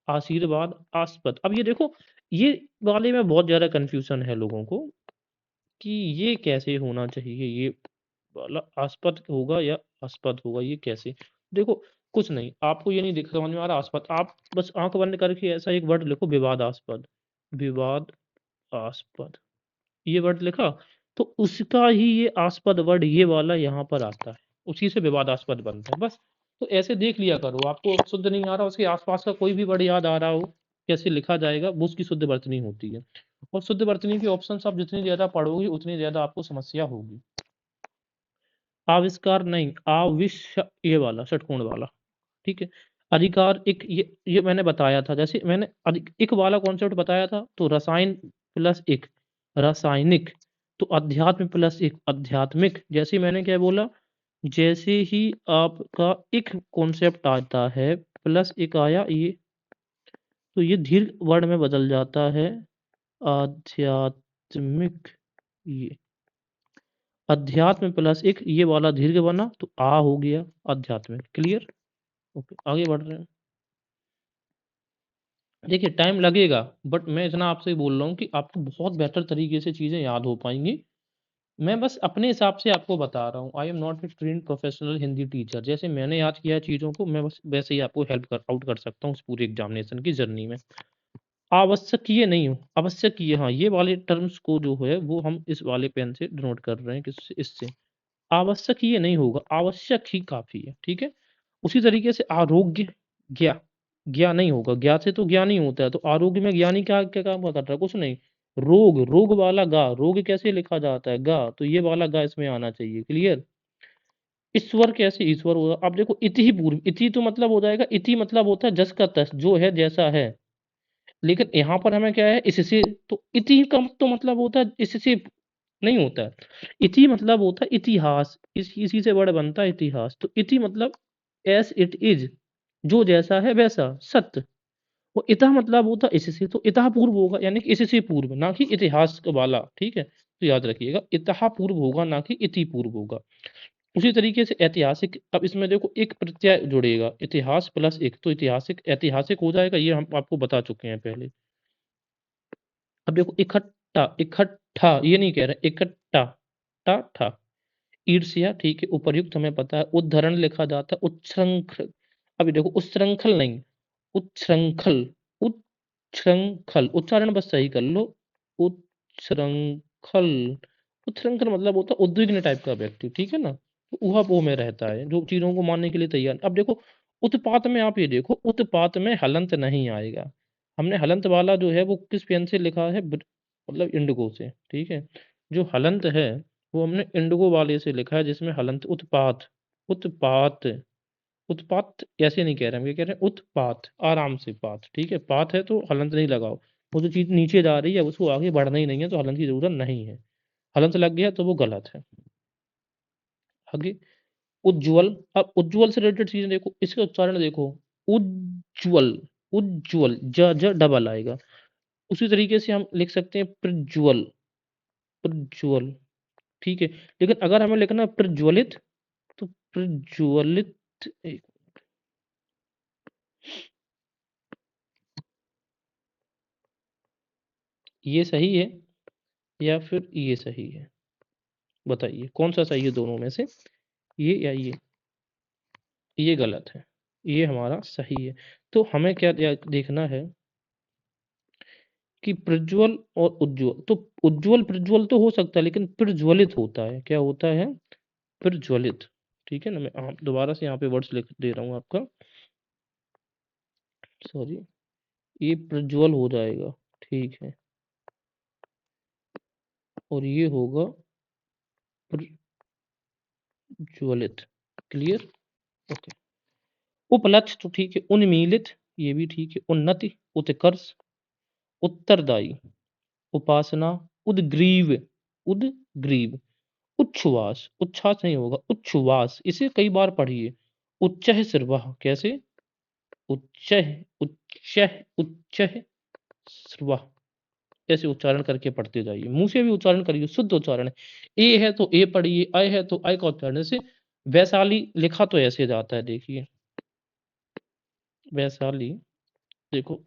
Speaker 1: आशीर्वाद, आस्पद। अब ये देखो, ये वाले में बहुत ज़्यादा कन्फ्यूज़न है लोगों को कि ये कैसे होना चाहिए, ये वाला आस्पद होगा या आस्पद होगा, ये कैसे? देखो, कुछ नहीं, आपको ये नहीं दिख समझ में आ रहा आस्पद, आप बस आँख बंद करके ऐसा एक वर्ड लिखो, विवादास्पद, विवादास्पद, ये वर्ड लिखा, तो उसका ही ये आस्पद वर्ड ये वाला यहाँ पर आता है, उसी से विवादास्पद बनता है, बस। तो ऐसे देख लिया करो, आपको शुद्ध नहीं आ रहा, उसके आस-पास का कोई भी वर्ड याद आ रहा हो, कैसे लिखा जाएगा, वो उसकी शुद्ध वर्तनी होती है। और शुद्ध वर्तनी के ऑप्शंस आप जितनी ज़्यादा पढ़ोगे, उतनी ज़्यादा आपको समस्या होगी। आविष्कार नहीं, ये वाला षटकोण वाला, ठीक है? अधिकार, एक, ये मैंने बताया था, जैसे मैंने एक वाला कॉन्सेप्ट बताया था, तो रसायन प्लस एक, रासायनिक, तो अध्यात्म प्लस एक, आध्यात्मिक, जैसे मैंने क्या बोला, जैसे ही आपका एक कॉन्सेप्ट आता है प्लस एक आया ये, तो ये दीर्घ वर्ण में बदल जाता है, आध्यात्मिक, ये अध्यात्म प्लस एक, ये वाला दीर्घ बना, तो आ हो गया आध्यात्मिक, क्लियर? ओके, आगे बढ़ रहे हैं। देखिए टाइम लगेगा, बट मैं इतना आपसे बोल रहा हूँ कि आपको बहुत बेहतर तरीके से चीज़ें याद हो पाएँगी। मैं बस अपने हिसाब से आपको बता रहा हूँ। I am not a trained professional Hindi teacher. जैसे मैंने याद किया है चीज़ों को, मैं बस वैसे ही आपको हेल्प कर आउट कर सकता हूँ उस पूरे एग्ज़ामिनेशन की जर्नी में। आवश्यकीय नहीं हो, आवश्यकीय, हाँ, ये वाले टर्म्स को जो है वो हम इस वाले पेन से डिनोट कर रहे हैं, किससे? इससे। आवश्यक ये नहीं होगा, आवश्यक ही काफ़ी है, ठीक है? उसी तरीके से आरोग्य, ज्ञा, ज्ञा नहीं होगा, ज्ञा से तो ज्ञान ही होता है, तो आरोग्य में ज्ञानी क्या क्या काम कर रहा है? कुछ नहीं। रोग, रोग वाला गा, रोग कैसे लिखा जाता है? गा, तो ये वाला गा इसमें आना चाहिए, क्लियर? ईश्वर कैसे ईश्वर होगा? अब देखो इति ही पूर्व, इति तो मतलब हो जाएगा, इति मतलब होता है जस का तस, जो है जैसा है। लेकिन यहाँ पर हमें क्या है, इससे, तो इति का तो मतलब होता है इससे नहीं होता है। इति मतलब होता है इतिहास, इसी से वर्ड बनता है इतिहास। तो इति मतलब एज़ इट इज़, जो जैसा है वैसा, सत्य। और इतः मतलब होता है इससे, तो इतः पूर्व होगा, यानी कि इससे पूर्व, ना कि इतिहास वाला, ठीक है? तो याद रखिएगा, इतः पूर्व होगा, ना कि इति पूर्व होगा। उसी तरीके से ऐतिहासिक, अब इसमें देखो एक प्रत्यय जुड़ेगा, इतिहास प्लस एक, तो ऐतिहासिक, ऐतिहासिक हो जाएगा, ये हम आपको बता चुके हैं पहले। अब देखो इकट्ठा, इकट्ठा, ये नहीं कह रहे, इकट्ठा, टा, ठा। ईर्ष्या, ठीक है, उपर्युक्त हमें पता है, उद्धरण लिखा जाता है, उच्छृंखल, अभी देखो उच्छृंखल नहीं, उच्छृंखल, उच्छृंखल, उच्चारण बस सही कर लो, उच्छृंखल, उच्छृंखल मतलब होता है उद्विग्न टाइप का व्यक्ति, ठीक है ना? तो ऊहा-पोह में रहता है, जो चीज़ों को मानने के लिए तैयार। अब देखो उत्पात में, आप ये देखो उत्पात में हलंत नहीं आएगा। हमने हलंत वाला जो है वो किस पेन से लिखा है, मतलब इंडिगो से, ठीक है? जो हलंत है वो हमने इंडिगो वाले से लिखा है, जिसमें हलंत उत्पात, उत्पात, उत्पात ऐसे नहीं कह रहे हम, ये कह रहे हैं उत्पात, आराम से पात, ठीक है। पात है तो हलंत नहीं लगाओ, वो जो चीज नीचे जा रही है उसको आगे बढ़ना ही नहीं है, तो हलंत की जरूरत नहीं है। हलंत लग गया तो वो गलत है। आगे उज्ज्वल। अब उज्ज्वल से रिलेटेड चीजें देखो, इसका उच्चारण देखो, उज्ज्वल, उज्ज्वल, ज ज डबल आएगा। उसी तरीके से हम लिख सकते हैं प्रज्वल, प्रज्वल, ठीक है। लेकिन अगर हमें लिखना है प्रज्वलित, तो प्रज्वलित, एक- ये सही है या फिर ये सही है? बताइए कौन सा सही है दोनों में से, ये या ये गलत है, ये हमारा सही है। तो हमें क्या देखना है कि प्रज्वल और उज्ज्वल, तो उज्ज्वल प्रज्वल तो हो सकता है, लेकिन प्रज्वलित होता है, क्या होता है? प्रज्वलित, ठीक है ना। मैं दोबारा से यहाँ पे वर्ड्स लिख दे रहा हूँ आपका, सॉरी, ये प्रज्वल हो जाएगा, ठीक है, और ये होगा प्रज्वलित, क्लियर, ओके। उपलक्ष्य तो ठीक है, उन्मीलित ये भी ठीक है, उन्नति, उत्कर्ष, उत्तरदायी, उपासना, उद्ग्रीव, उद्ग्रीव, उच्छ्वास, उच्छ्वास नहीं होगा, उच्छ्वास, इसे कई बार पढ़िए। उच्चः श्रवः, कैसे? उच्चः, उच्चः, उच्चः श्रवः, ऐसे उच्चारण करके पढ़ते जाइए, मुंह से भी उच्चारण करिए, शुद्ध उच्चारण है। ए है तो ए पढ़िए, अय है तो अय का उच्चारण, जैसे वैशाली लिखा तो ऐसे जाता है, देखिए वैशाली, देखो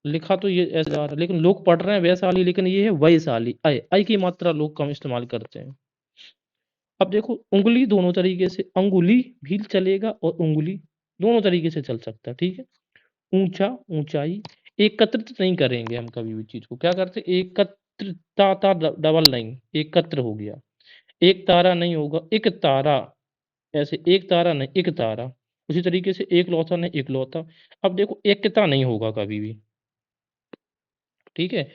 Speaker 1: लिखा तो ये ऐसे जा रहा है, लेकिन लोग पढ़ रहे हैं वैशाली, लेकिन ये है वैशाली, अय, अय की मात्रा लोग कम इस्तेमाल करते हैं। अब देखो उंगली दोनों तरीके से, अंगुली भी चलेगा और उंगली, दोनों तरीके से चल सकता है, ठीक है। ऊंचा, ऊंचाई, एकत्रित नहीं करेंगे हम कभी भी चीज को, क्या करते हैं एकत्रिता, डबल नहीं, एकत्र हो गया। एक तारा नहीं होगा, एक तारा, ऐसे एक तारा नहीं, एक तारा। उसी तरीके से एक लौता नहीं, एक लौता। अब देखो एकता नहीं होगा कभी भी, ठीक है,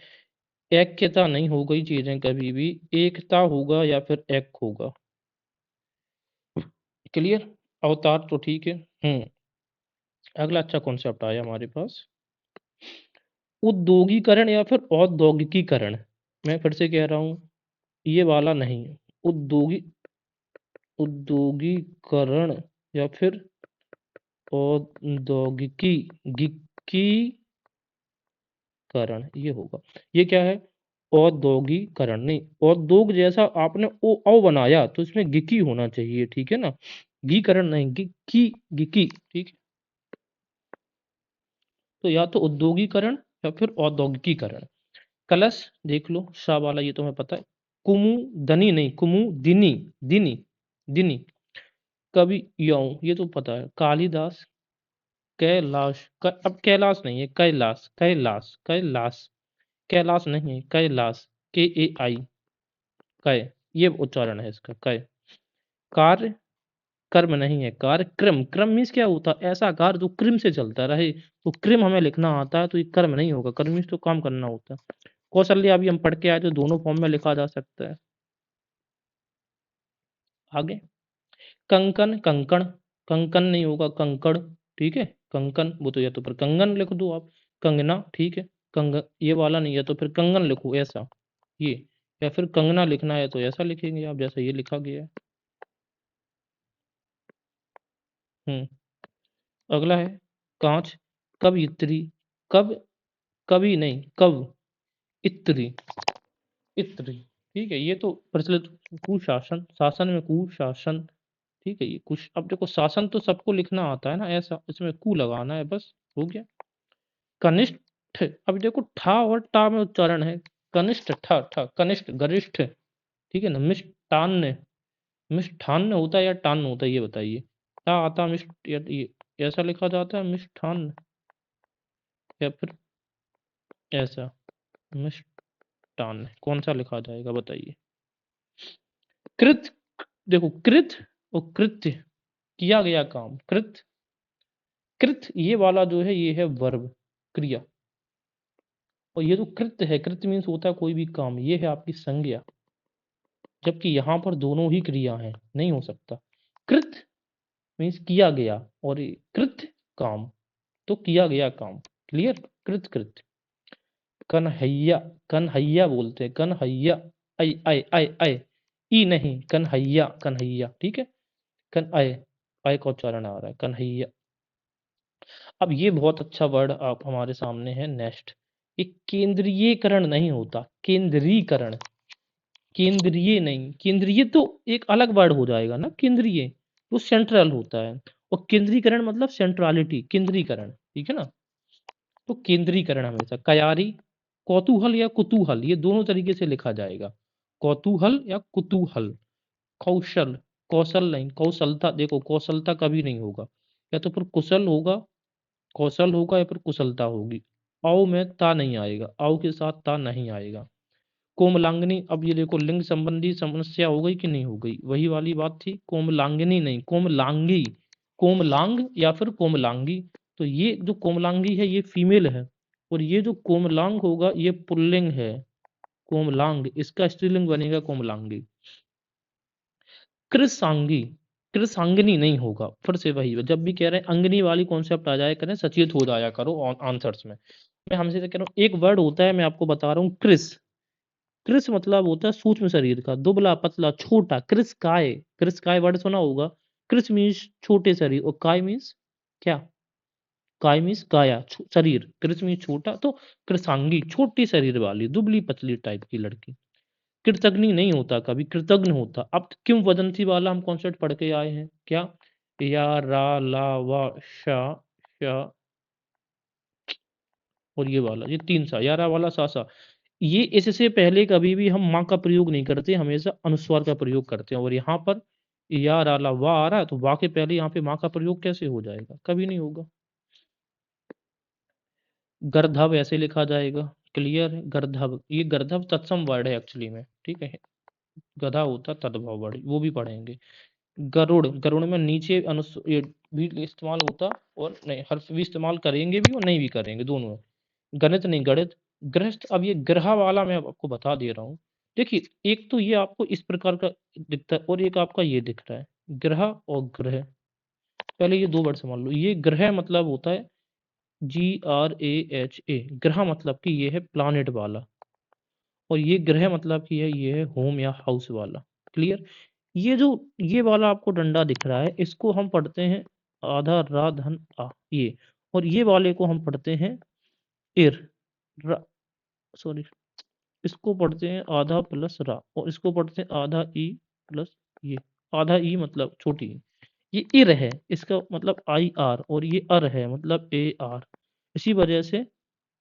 Speaker 1: ऐक्यता नहीं हो गई चीजें कभी भी, एकता होगा या फिर एक होगा, क्लियर। अवतार तो ठीक है। अगला अच्छा कॉन्सेप्ट आया हमारे पास, उद्योगीकरण या फिर औद्योगिकीकरण। मैं फिर से कह रहा हूँ, ये वाला नहीं है, उद्योगी, उद्योगीकरण या फिर औद्योगिकी, ये होगा। ये क्या है? औद्योगीकरण नहीं, औद्योग जैसा आपने ओ औ बनाया तो इसमें गिकी होना चाहिए, ठीक है ना, गीकरण नहीं, गिकी, गिकी, ठीक है। तो या तो उद्योगीकरण या फिर औद्योगिकीकरण। कलश देख लो, शाह वाला ये तुम्हें पता है। कुमु दनी नहीं, कुमु दिनी, दिनी, दिनी। कवि यौ, ये तो पता है। कालिदास, कैलाश, अब कैलाश नहीं है, कैलाश, कैलाश, कैलाश, कैलाश नहीं है, कैलाश, के ए आई, कै, ये उच्चारण है इसका, कै। कार्य, कर्म नहीं है, कार्य क्रम, क्रम मीन्स क्या होता है? ऐसा कार्य जो क्रम से चलता रहे, तो क्रम हमें लिखना आता है, तो ये कर्म नहीं होगा, कर्म मीन्स तो काम करना होता है। कौशल्य अभी हम पढ़ के आए, तो दोनों फॉर्म में लिखा जा सकता है। आगे कंकन, कंकण, कंकन नहीं होगा, कंकड़, ठीक है। कंकन वो तो, या तो फिर कंगन लिख दो आप, कंगना, ठीक है। कंग, ये वाला नहीं है तो फिर कंगन लिखो ऐसा, ये, या फिर कंगना लिखना है तो ऐसा लिखेंगे आप, जैसा ये लिखा गया है। हम्म अगला है कांच, कब इत्री, कब, कभी नहीं, कब इत्री, इत्री, ठीक है। ये तो प्रचलित, कुशासन, शासन में कुशासन, ठीक है। ये कुछ, अब देखो शासन तो सबको लिखना आता है ना, ऐसा इसमें कु लगाना है, बस हो गया। कनिष्ठ, अब देखो ठा और टा में उच्चारण है, कनिष्ठ, ठा ठा, कनिष्ठ, गरिष्ठ, ठीक है ना। मिष्टान्न, मिष्ठान्न होता है या टान्न होता है, ये बताइए। टा आता मिष्ट, ये ऐसा लिखा जाता है मिष्ठान्न, या फिर ऐसा मिष्टान्न, कौन सा लिखा जाएगा बताइए। कृत, देखो कृत और कृत्य, किया गया काम, कृत, कृत ये वाला जो है ये है वर्ब, क्रिया, और ये जो कृत्य है, कृत्य मीन्स होता है कोई भी काम, ये है आपकी संज्ञा, जबकि यहाँ पर दोनों ही क्रिया हैं, नहीं हो सकता। कृत मीन्स किया गया और ये कृत काम, तो किया गया काम। क्लियर? कृत कृत। कन्हैया, कन्हैया बोलते हैं, कन्हैया। आई आई आई आई, ई नहीं, कन्हैया कन्हैया, ठीक है। कन आय, आय का उच्चारण आ रहा है, कन्हैया। अब ये बहुत अच्छा वर्ड आप हमारे सामने है नेक्स्ट। ये केंद्रीयकरण नहीं होता, केंद्रीकरण। केंद्रीय नहीं, केंद्रीय तो एक अलग वर्ड हो जाएगा ना, केंद्रीय वो सेंट्रल होता है, और केंद्रीकरण मतलब सेंट्रलिटी, केंद्रीकरण, ठीक है ना। तो केंद्रीकरण हमेशा कयारी, कौतूहल या कुतूहल, ये दोनों तरीके से लिखा जाएगा, कौतूहल या कुतूहल। कौशल, कौशल नहीं, कौशलता, देखो कौशलता कभी नहीं होगा, या तो फिर कुशल होगा, कौशल होगा, या फिर कुशलता होगी। आओ में ता नहीं आएगा, आओ के साथ ता नहीं आएगा। कोमलांगनी, अब ये देखो लिंग संबंधी समस्या हो गई कि नहीं हो गई, वही वाली बात थी, कोमलांगनी नहीं, कोमलांगी। कोमलांग या फिर कोमलांगी, तो ये जो कोमलांगी है ये फीमेल है, और ये जो कोमलांग होगा ये पुल्लिंग है, कोमलांग, इसका स्त्रीलिंग बनेगा कोमलांगी। कृसांगी, कृसांगनी नहीं होगा, फिर से वही, जब भी कह रहे हैं अंगनी वाली कॉन्सेप्ट आ जाया करें, सचेत हो जाया करो आंसर्स में। मैं हमसे कह रहा हूँ एक वर्ड होता है, मैं आपको बता रहा हूँ, क्रिस। क्रिस मतलब होता है सूक्ष्म शरीर का, दुबला पतला छोटा, क्रिस काय। क्रिस काय वर्ड सुना होगा। क्रिस मीन्स छोटे शरीर, और काय मीन्स क्या? काय मीन्स काया, शरीर। क्रिस मीन्स छोटा, तो कृसांगी छोटी शरीर वाली दुबली पतली टाइप की लड़की। कृतज्ञ नहीं होता, कभी कृतज्ञ होता। अब क्यों वदंती वाला हम कॉन्सेप्ट पढ़ के आए हैं, क्या? या रा ला वा शा शा, और ये वाला, ये तीन सा, यारा वाला सा सा, ये इससे पहले कभी भी हम माँ का प्रयोग नहीं करते, हमेशा अनुस्वार का प्रयोग करते हैं। और यहाँ पर या रा ला वा आ रहा है, तो वा के पहले यहाँ पे माँ का प्रयोग कैसे हो जाएगा, कभी नहीं होगा। गर्धव ऐसे लिखा जाएगा, क्लियर है? गर्धव, ये गर्धव तत्सम वर्ड है एक्चुअली में, ठीक है। गधा होता तद्भव वर्ड, वो भी पढ़ेंगे। गरुड़, गरुड़ में नीचे अनुस ये भी इस्तेमाल होता, और नहीं हर्फ भी इस्तेमाल करेंगे भी और नहीं भी करेंगे, दोनों है। गणित नहीं, गणित। गृहस्थ, अब ये ग्रह वाला मैं आपको बता दे रहा हूँ। देखिए एक तो ये आपको इस प्रकार का दिखता है, और एक आपका ये दिख रहा है, ग्रह और ग्रह। पहले ये दो वर्ड समझ लो, ये ग्रह मतलब होता है GRAHA, ग्रह मतलब कि ये है प्लानेट वाला, और ये ग्रह मतलब कि है ये है होम या हाउस वाला। क्लियर? ये जो ये वाला आपको डंडा दिख रहा है, इसको हम पढ़ते हैं आधा रा धन आ, ये, और ये वाले को हम पढ़ते हैं इर, सॉरी, इसको पढ़ते हैं आधा प्लस रा, और इसको पढ़ते हैं आधा ई प्लस ये, आधा ई मतलब छोटी ई। ये इर है, इसका मतलब IR, और ये अर है मतलब AR। इसी वजह से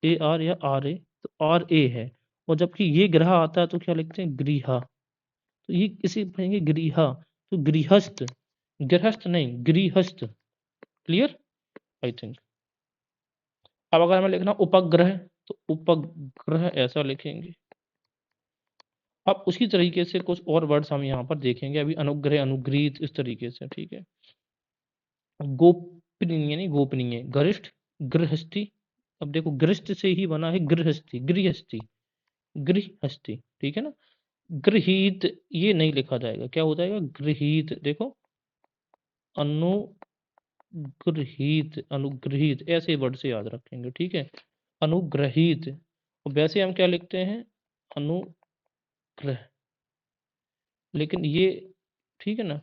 Speaker 1: AR या RA, तो RA है। और जबकि ये ग्रह आता है तो क्या लिखते हैं, गृहा, तो ये इसे पढ़ेंगे गृहा, तो गृहस्थ, गृहस्थ नहीं गृहस्थ। क्लियर? I think. अब अगर हमें लिखना उपग्रह, तो उपग्रह ऐसा लिखेंगे। अब उसी तरीके से कुछ और वर्ड्स हम यहाँ पर देखेंगे, अभी अनुग्रह, अनुग्रहित, इस तरीके से, ठीक है। गोपनीय नहीं, गोपनीय, गरिष्ठ, गृहस्थी। अब देखो गृहस्थ से ही बना है गृहस्थी, गृहस्थी, गृहस्थी, ठीक है ना। गृहीत ये नहीं लिखा जाएगा, क्या हो जाएगा, गृहीत। देखो अनुग्रहित, अनुग्रहित, ऐसे वर्ड से याद रखेंगे, ठीक है। अनुग्रहित, और वैसे हम क्या लिखते हैं, अनुग्रह, लेकिन ये, ठीक है ना,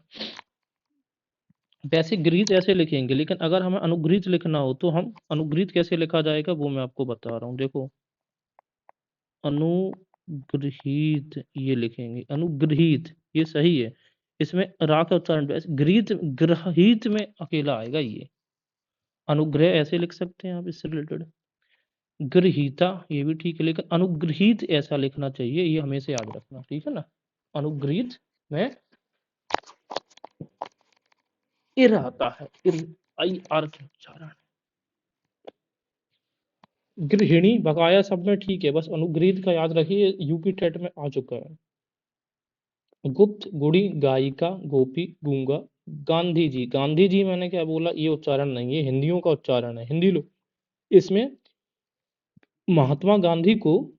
Speaker 1: वैसे गृहीत ऐसे लिखेंगे, लेकिन अगर हमें अनुग्रहित लिखना हो तो हम अनुग्रहित कैसे लिखा जाएगा वो मैं आपको बता रहा हूँ। देखो अनुग्रहित ये लिखेंगे, अनुग्रहित ये सही है, इसमें रा का उच्चारण, वैसे गृहित, ग्रहित में अकेला आएगा ये। अनुग्रह ऐसे लिख सकते हैं आप, इससे रिलेटेड। गृहीता ये भी ठीक है, लेकिन अनुग्रहित ऐसा लिखना चाहिए, ये हमेशा याद रखना, ठीक है ना। अनुग्रहित में इर आता है, इर, IR के उच्चारण। गृहिणी बकाया सब में ठीक है, बस अनुग्रहित का याद रखिए, यूपी टेट में आ चुका है। गुप्त, गुड़ी, गायिका, गोपी, गूंगा। गांधी जी, गांधी जी मैंने क्या बोला, ये उच्चारण नहीं है, हिंदियों का उच्चारण है, हिंदी लोग। इसमें महात्मा गांधी को,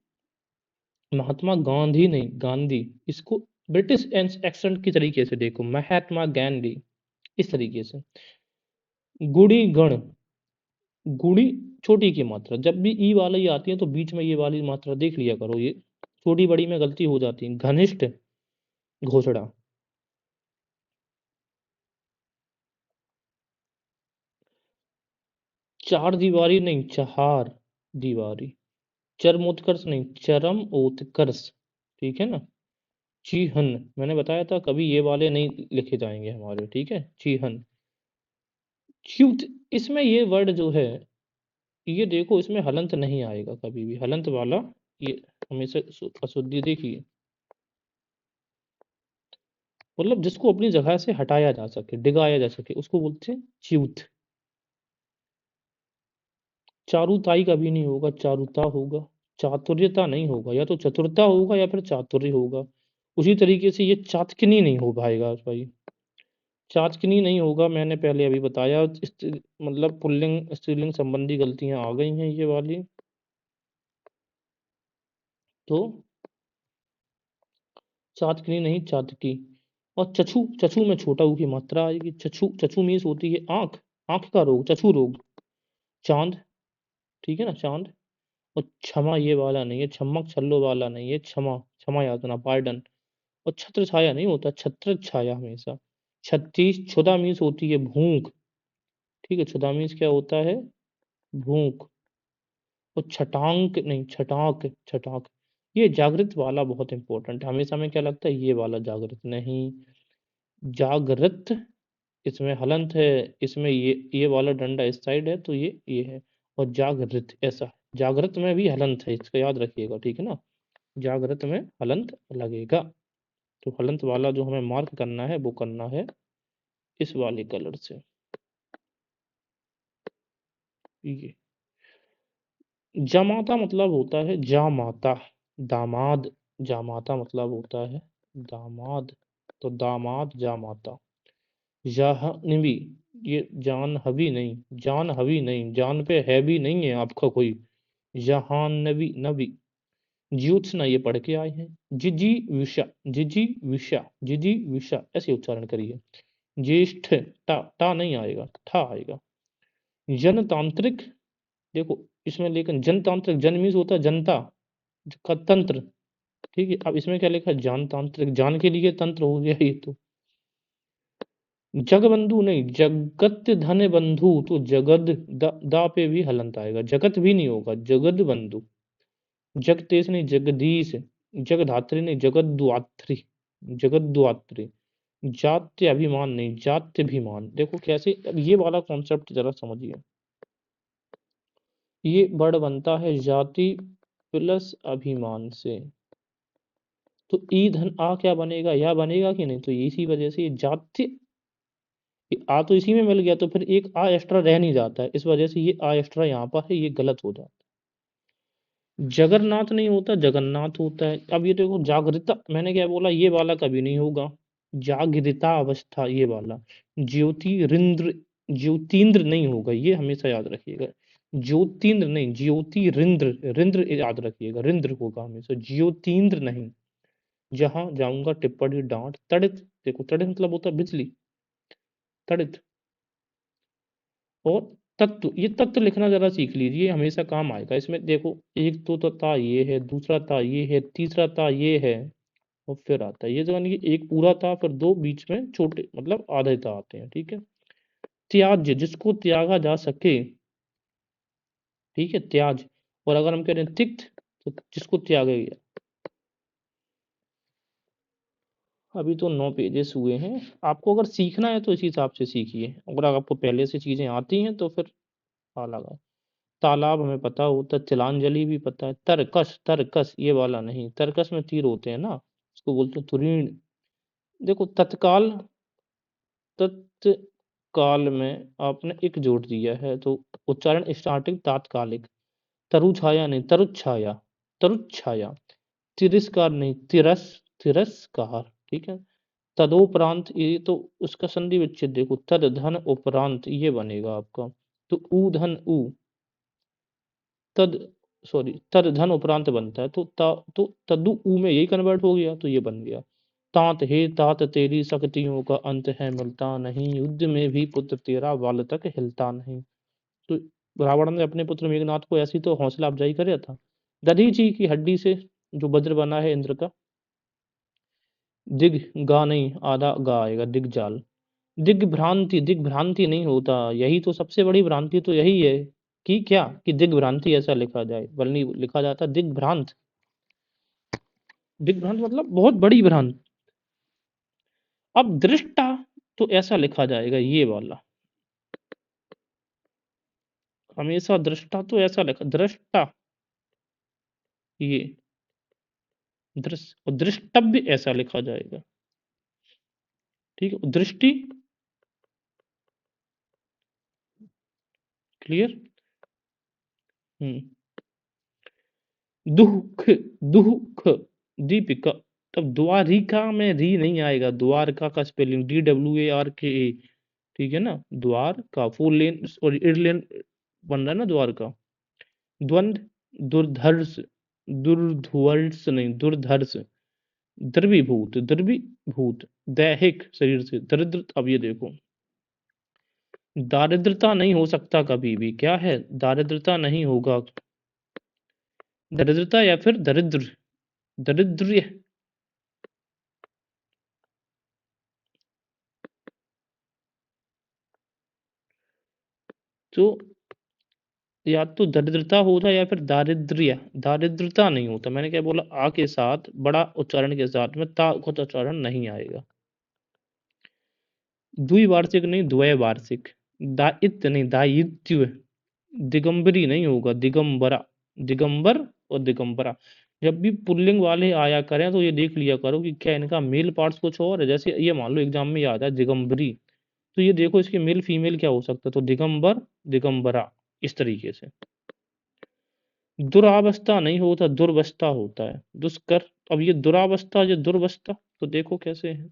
Speaker 1: महात्मा गांधी नहीं गांधी, इसको ब्रिटिश एक्सेंट की तरीके से देखो, महात्मा गांधी, इस तरीके से। गुड़ी गण, गुड़ी छोटी की मात्रा, जब भी ई वाली आती है तो बीच में ये वाली मात्रा देख लिया करो, ये छोटी बड़ी में गलती हो जाती है। घनिष्ठ, घोषणा। चार दीवारी नहीं, चहार दीवारी। चरमोत्कर्ष नहीं, चरम उत्कर्ष, ठीक है ना। चीहन, मैंने बताया था कभी ये वाले नहीं लिखे जाएंगे हमारे, ठीक है। चीहन। च्युत, इसमें ये वर्ड जो है, ये देखो इसमें हलंत नहीं आएगा कभी भी, हलंत वाला ये हमेशा अशुद्धि देखिए, मतलब जिसको अपनी जगह से हटाया जा सके, डिगाया जा सके, उसको बोलते हैं च्युत। चारुताई कभी नहीं होगा, चारुता होगा। चातुर्यता नहीं होगा, या तो चतुरता होगा या फिर चातुर्य होगा। उसी तरीके से ये चातकिनी नहीं हो पाएगा भाई, चाचकनी नहीं होगा, मैंने पहले अभी बताया। मतलब पुल्लिंग स्त्रीलिंग संबंधी गलतियां आ गई हैं ये वाली। तो चातकनी नहीं, चातकी। और चछू, चछू में छोटा ऊ की मात्रा आएगी। चछू, चछू मीन्स होती है आंख, आंख का रोग, चछू रोग। चांद, ठीक है ना, चांद। और क्षमा ये वाला नहीं है, छमक छल्लो वाला नहीं है, क्षमा, क्षमा यातना, पार्डन। और छत्र छाया नहीं होता, छत्र छाया हमेशा। 36 क्षुधा मीन्स होती है भूख, ठीक है। क्षुधा मीन्स क्या होता है, भूख। और छटांक नहीं, छटाक, छटाक। ये जागृत वाला बहुत इंपॉर्टेंट है, हमेशा में क्या लगता है ये वाला जागृत नहीं, जागृत, इसमें हलंत है, इसमें ये वाला डंडा इस साइड है तो ये है। और जागृत ऐसा, जागृत में भी हलंत है, इसका याद रखिएगा, ठीक है ना। जागृत में हलंत लगेगा। तो हलंत वाला जो हमें मार्क करना है वो करना है इस वाले कलर से, ये। जमाता मतलब होता है जामाता, दामाद। जामाता मतलब होता है दामाद, तो दामाद जामाता। जाह्नवी, ये जानहवी नहीं, जानहवी नहीं, जान पे है भी नहीं है आपका कोई। जहान्नवी, नबी। ज्योत्सना ये पढ़ के आए हैं। जिजी विषा, जिजी विषा, जिजी विषा, ऐसे उच्चारण करिए। ज्येष्ठ, टा नहीं आएगा, ठा आएगा। जनतांत्रिक, देखो इसमें, लेकिन जनतांत्रिक, जन मीन्स होता है जनता का तंत्र, ठीक है। अब इसमें क्या लिखा है, जानतांत्रिक, जान के लिए तंत्र हो गया ये तो। जगबंधु नहीं, जगत धन बंधु, तो जगद, दा पे भी हलंत आएगा, जगत भी नहीं होगा, जगद बंधु। जगतेश नहीं, जगदीश। जगधात्री नहीं, जगद्धात्री, जगद्धात्री। जात्य अभिमान नहीं, जात्यभिमान। देखो कैसे, अब ये वाला कॉन्सेप्ट जरा समझिए। ये वर्ड बनता है जाति प्लस अभिमान से, तो ई धन आ क्या बनेगा, या बनेगा कि नहीं, तो इसी वजह से ये जाति, ये आ तो इसी में मिल गया, तो फिर एक आ एक्स्ट्रा रह नहीं जाता है, इस वजह से ये आ एक्स्ट्रा यहाँ पर है, ये गलत हो जाता है। जगन्नाथ नहीं होता, जगन्नाथ होता है। अब ये देखो जागृता, मैंने क्या बोला, ये वाला कभी नहीं होगा, जागृता अवस्था ये वाला। ज्योतिरिंद्र, ज्योतिन्द्र नहीं होगा, ये हमेशा याद रखिएगा। ज्योतिन्द्र नहीं, ज्योतिरिंद्र, रिंद्र याद रखिएगा, रिंद्र होगा हमेशा, ज्योतिन्द्र नहीं। जहां जाऊंगा टिप्पणी डांट, तड़ित, देखो तड़ित मतलब होता है बिजली, तड़ित। और तत्व, ये तत्व लिखना जरा सीख लीजिए, हमेशा काम आएगा इसमें। देखो एक तो ता ये है, दूसरा ता ये है, तीसरा ता ये है, और फिर आता है ये, जो यानी कि एक पूरा था, फिर दो बीच में छोटे, मतलब आधे ता आते हैं, ठीक है। त्याज्य, जिसको त्यागा जा सके, ठीक है, त्याज। और अगर हम कह रहे हैं तिक्त, तो जिसको त्यागा गया। अभी तो 9 पेजेस हुए हैं, आपको अगर सीखना है तो इसी हिसाब से सीखिए, अगर आपको पहले से चीजें आती हैं तो फिर अलग है। तालाब हमें पता होता है, तिलांजलि भी पता है। तरकश, तरकस ये वाला नहीं, तरकस में तीर होते हैं ना, उसको बोलते हैं तुरीण। देखो तत्काल, तत्काल में आपने एक जोड़ दिया है, तो उच्चारण स्टार्टिंग तात्कालिक। तरु छाया नहीं, तरुच्छाया, तरुच्छाया। तिरस्कार नहीं, तिरस्कार, ठीक है। तदोपरांत, ये तो उसका संधि विच्छेद देखो, तद धन उपरांत ये बनेगा आपका। तो ऊ धन ऊ, तद, सॉरी, तद धन उपरांत बनता है, तो तदु ऊ में यही कन्वर्ट हो गया, तो ये बन गया। तात हे तात तेरी शक्तियों का अंत है मिलता नहीं, युद्ध में भी पुत्र तेरा बाल तक हिलता नहीं। तो रावण ने अपने पुत्र मेघनाथ को ऐसी तो हौसला अफजाई करे था। दधीची की हड्डी से जो वज्र बना है इंद्र का, दिग गा नहीं, आधा गा आएगा, दिग्जाल। दिग्भ्रांति नहीं होता, यही तो सबसे बड़ी भ्रांति तो यही है कि क्या, कि दिग्भ्रांति ऐसा लिखा जाए, बल्कि लिखा जाता दिग्भ्रांत। दिग्भ्रांत मतलब बहुत बड़ी भ्रांत। अब दृष्टा तो ऐसा लिखा जाएगा, ये वाला हमेशा दृष्टा तो ऐसा लिखा, दृष्टा, ये दृश्य, और दृष्टव्य ऐसा लिखा जाएगा, ठीक है। दृष्टि, क्लियर। दुख, दुख, दीपिका। तब द्वारिका में री नहीं आएगा, द्वारका का स्पेलिंग DWARKA, ठीक है ना। द्वार का फोर लेन और इरलेन बन रहा है ना द्वारका। द्वंद, दुर्धर्ष, दुर्धर्ष नहीं, दुर्धर्ष। द्रवीभूत, द्रवीभूत, दैहिक, शरीर से। दरिद्र, अब ये देखो, दारिद्रता नहीं हो सकता कभी भी, क्या है, दारिद्रता नहीं होगा, दरिद्रता या फिर दरिद्र, दरिद्र। तो या तो दरिद्रता होता या फिर दारिद्र्य, दारिद्रता नहीं होता। मैंने क्या बोला, आ के साथ बड़ा उच्चारण के साथ में ता को तो उच्चारण नहीं आएगा। द्विवार्षिक नहीं, द्वैवार्षिक। दायित्व नहीं, दायित्व। दिगंबरी नहीं होगा, दिगंबरा, दिगंबर और दिगंबरा। जब भी पुल्लिंग वाले आया करें तो ये देख लिया करो कि क्या इनका मेल पार्ट्स कुछ और है। जैसे ये मान लो एग्जाम में याद है दिगंबरी, तो ये देखो इसके मेल फीमेल क्या हो सकता है, तो दिगंबर, दिगंबरा, इस तरीके से। दुरावस्था नहीं होता, दुर्वस्था होता है, दुष्कर। अब ये दुरावस्था, ये दुर्वस्था, तो देखो कैसे है,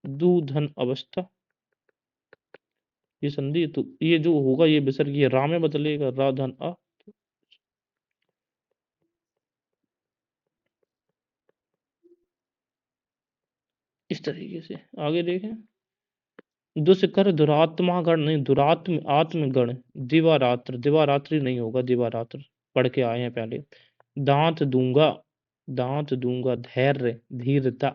Speaker 1: दुधन अवस्था, ये संधि, तो ये जो होगा ये विसर्ग, ये रा में बदलेगा, रा धन अ। इस तरीके से आगे देखें। दुष्कर, दुरात्मा गण नहीं, दुरात्म आत्मगण। दिवारात्र, दिवारात्रि नहीं होगा, दिवारात्र पढ़ के आए हैं पहले। दांत दूंगा, दांत दूंगा, धैर्य, धीरता,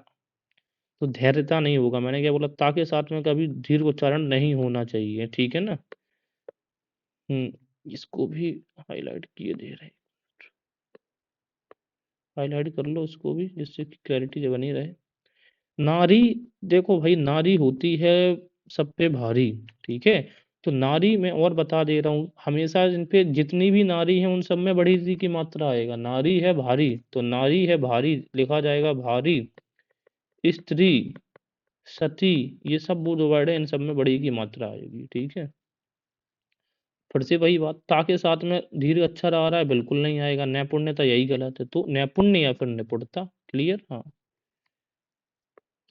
Speaker 1: तो धैर्यता नहीं होगा। मैंने क्या बोला, ता के साथ में कभी धीर उच्चारण नहीं होना चाहिए, ठीक है ना। इसको भी हाईलाइट किए दे रहे, हाईलाइट कर लो इसको भी, जिससे कि क्लैरिटी बनी रहे। नारी, देखो भाई, नारी होती है सब पे भारी, ठीक है। तो नारी में और बता दे रहा हूँ, हमेशा इन पे जितनी भी नारी है उन सब में बड़ी सी की मात्रा आएगा। नारी है भारी, तो नारी है भारी लिखा जाएगा भारी। स्त्री, सती, ये सब वो जो वर्ड है इन सब में बड़ी की मात्रा आएगी, ठीक है। फिर से वही बात, ता के साथ में धीरे अक्षर आ रहा है, बिल्कुल नहीं आएगा। नैपुण्यता, यही गलत है, तो नैपुण्य या फिर निपुणता, क्लियर। हाँ,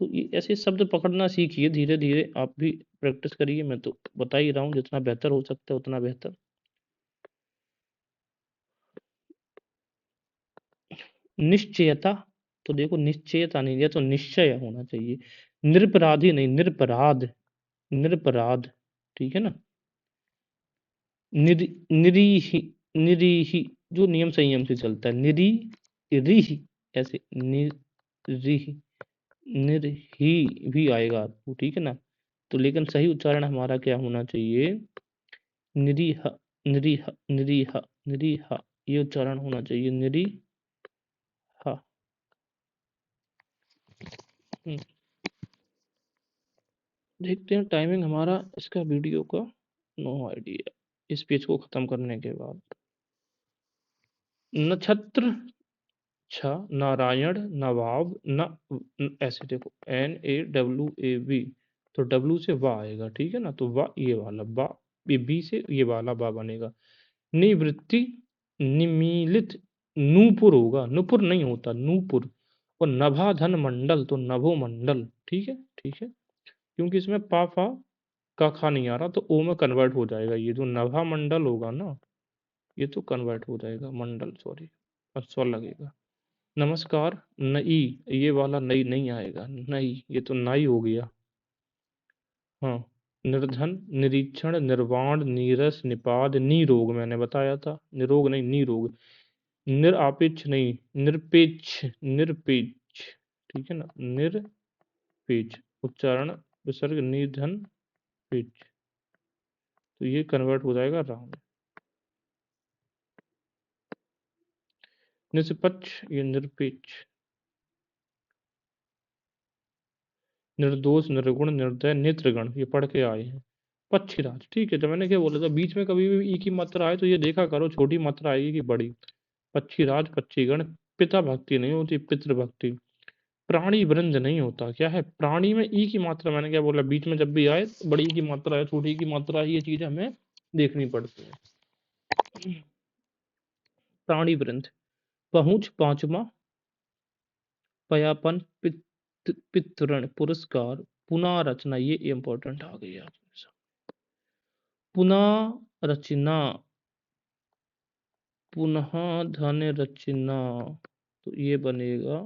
Speaker 1: तो ये ऐसे शब्द पकड़ना सीखिए धीरे धीरे, आप भी प्रैक्टिस करिए। मैं तो बता ही रहा हूँ, जितना बेहतर हो सकता है उतना बेहतर। निश्चयता, तो देखो निश्चयता नहीं, ये तो निश्चय होना चाहिए। निरपराधी नहीं, निरपराध, निरपराध, ठीक है ना। निरीही, निरीही, जो नियम संयम से चलता है, निरी, रिही, ऐसे निरीही, निर्ही भी आएगा आपको, ठीक है ना। तो लेकिन सही उच्चारण हमारा क्या होना चाहिए, निरीह, निरीह, निरीह, निरीह, ये उच्चारण होना चाहिए, निरीह। देखते हैं टाइमिंग हमारा इसका वीडियो का, नो आइडिया, इस पेज को खत्म करने के बाद। नक्षत्र, छ, नारायण, नवाब, ऐसे देखो, NAWAB, तो W से वा आएगा, ठीक है ना। तो वा, ये वाला बा, ये बी से ये वाला बा बनेगा। निवृत्ति, निमीलित, नूपुर होगा, नुपुर नहीं होता, नूपुर। और नभाधन मंडल, तो नभो मंडल, ठीक है, ठीक है। क्योंकि इसमें पा फा का खा नहीं आ रहा, तो ओ में कन्वर्ट हो जाएगा। ये जो नभा मंडल होगा ना, ये तो कन्वर्ट हो जाएगा, मंडल, सॉरी, स्वर लगेगा। नमस्कार, नई, ये वाला नई नहीं आएगा, नई, ये तो नाई हो गया। हाँ, निर्धन, निरीक्षण, निर्वाण, नीरस, निपात, निरोग मैंने बताया था, निरोग नहीं, निरोग। निरापेक्ष नहीं, निरपेक्ष, निरपेक्ष, ठीक है ना, निरपेक्ष, उच्चारण, विसर्ग, निर्धन, पेक्ष, तो ये कन्वर्ट हो जाएगा राम। निष्पक्ष, ये निरपेक्ष, निर्दोष, निर्गुण, निर्दय, नेत्रगण, ये पढ़ के आए हैं। पक्षीराज, ठीक है, तो मैंने क्या बोला था, बीच में कभी भी ई की मात्रा आए तो ये देखा करो छोटी मात्रा आएगी कि बड़ी। पक्षीराज, पक्षीगण, पिता भक्ति नहीं होती, पितृभक्ति। प्राणी वृंद नहीं होता, क्या है, प्राणी में ई की मात्रा, मैंने क्या बोला, बीच में जब भी आए तो बड़ी की मात्रा है, छोटी की मात्रा है, ये चीज हमें देखनी पड़ती है। प्राणी वृंद, पहुंच पांचवा, पयापन, पितृण, पुरस्कार, पुनः रचना, ये इंपॉर्टेंट आ गई आप। पुनः रचना, पुनः धन रचना, तो ये बनेगा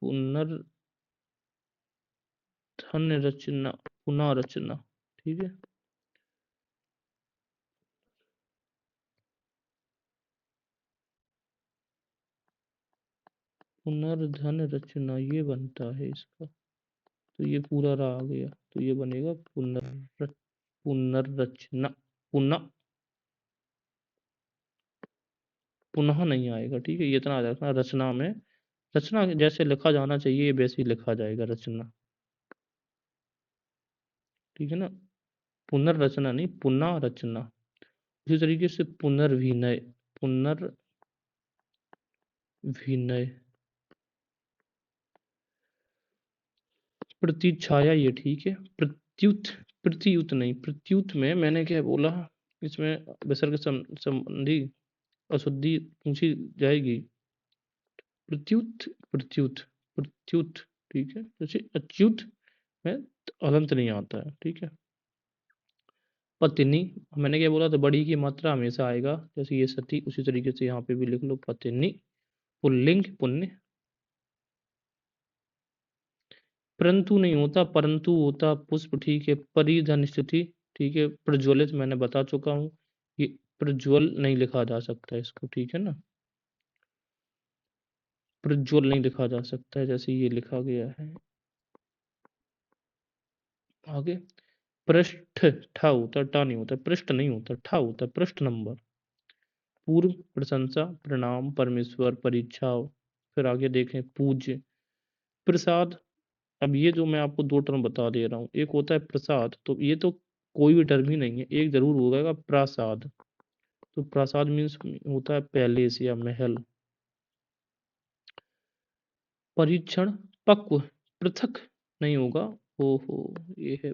Speaker 1: पुनर्धन रचना, पुनः रचना, ठीक है। पुनर्धन रचना ये बनता है इसका, तो ये पूरा रहा आ गया, तो ये बनेगा पुनर्रचना, पुनः, पुनः नहीं आएगा, ठीक है, ये इतना आ जाएगा रचना में। रचना जैसे लिखा जाना चाहिए वैसे ही लिखा जाएगा रचना, ठीक है ना। पुनर्रचना नहीं, पुनः रचना। उसी तरीके से पुनर्विनय, पुनर्विनय, प्रतिछाया, ये ठीक है। प्रत्युत, प्रत्युत नहीं, प्रत्युत में मैंने क्या बोला, इसमें विसर्ग संबंधी अशुद्धि पूछी जाएगी। प्रत्युत, प्रत्युत, प्रत्युत, ठीक है, जैसे अच्युत में अनंत नहीं आता है, ठीक है। पत्नी, मैंने क्या बोला था, बड़ी की मात्रा हमेशा आएगा, जैसे ये सती, उसी तरीके से यहाँ पे भी लिख लो पत्नी। पुल्लिंग, पुण्य, परंतु नहीं होता, परंतु होता, पुष्प, ठीक है। परिधन स्थिति, ठीक है। प्रज्वलित मैंने बता चुका हूँ, ये प्रज्वल नहीं लिखा जा सकता इसको, ठीक है ना, प्रज्वल नहीं लिखा जा सकता है, जैसे ये लिखा गया है। आगे, पृष्ठ, ठा होता, टा नहीं होता, पृष्ठ नहीं होता, ठा होता, पृष्ठ नंबर। पूर्व, प्रशंसा, प्रणाम, परमेश्वर, परीक्षा। फिर आगे देखें, पूज्य, प्रसाद। अब ये जो मैं आपको दो टर्म बता दे रहा हूँ, एक होता है प्रसाद, तो ये तो कोई भी टर्म ही नहीं है, एक जरूर होगा प्रासाद, तो प्रासाद मीन्स होता है पैलेस या महल। परीक्षण, पक्व, पृथक नहीं होगा, ओहो, ये है,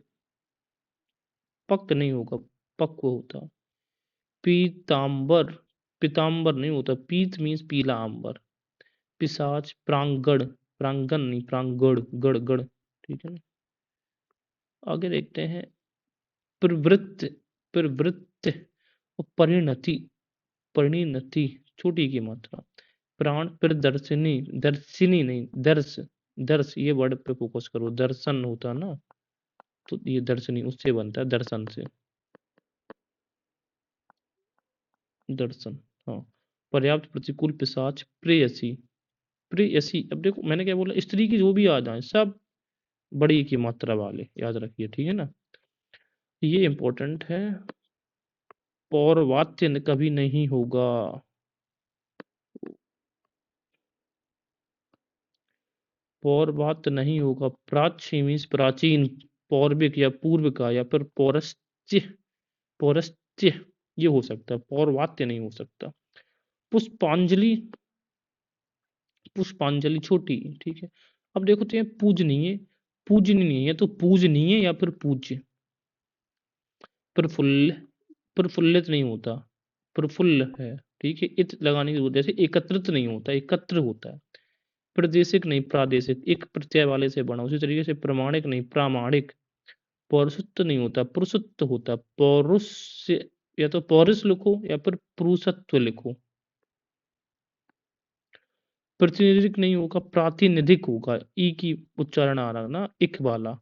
Speaker 1: पक्व नहीं होगा, पक्व होता। पीतांबर, पीतांबर नहीं होता, पीत मीन्स पीला अंबर। पिशाच, प्रांगण, प्रांगण नहीं, प्रांगण, गढ़ गढ़, ठीक है ना। आगे देखते हैं, प्रवृत्त, प्रवृत्त, और परिणति, परिणति, छोटी की मात्रा। प्राण, प्रदर्शिनी, दर्शिनी नहीं, दर्श, दर्श, ये वर्ड पे फोकस करो, दर्शन होता ना, तो ये दर्शनी उससे बनता है, दर्शन से, दर्शन, हाँ। पर्याप्त, प्रतिकूल, पिशाच, प्रेयसी, प्रेयसी। अब देखो मैंने क्या बोला, स्त्री की जो भी आ जाए सब बड़ी की मात्रा वाले याद रखिए, ठीक है ना, ये इंपॉर्टेंट है। पौर्वात्य कभी नहीं होगा, पौर्वात्य नहीं होगा। प्राच्य मीन्स प्राचीन, पौर्विक या पूर्व का, या फिर पौरस्त्य, पौरस्त्य, ये हो सकता है, पौर्वात्य नहीं हो सकता। पुष्पांजलि, पुष्पांजलि छोटी, ठीक है। अब देखो तो ये पूजनीय, पूजनीय, या तो पूजनीय या फिर पूज्य। प्रफुल्ल, प्रफुल्लित नहीं होता, प्रफुल्ल है, ठीक है, इत लगाने की जरूरत है। जैसे एकत्रित नहीं होता, एकत्र होता है। प्रादेशिक नहीं, प्रादेशिक, एक प्रत्यय वाले से बना, उसी तरीके से प्रमाणिक नहीं, प्रामाणिक। पौरुषत्व नहीं होता, पुरुषत्व होता, पौरुष, या तो पौरुष लिखो या फिर पुरुषत्व लिखो। प्रतिनिधिक नहीं होगा, प्रातिनिधिक होगा। ई की उच्चारण आ रहा ना, इक वाला।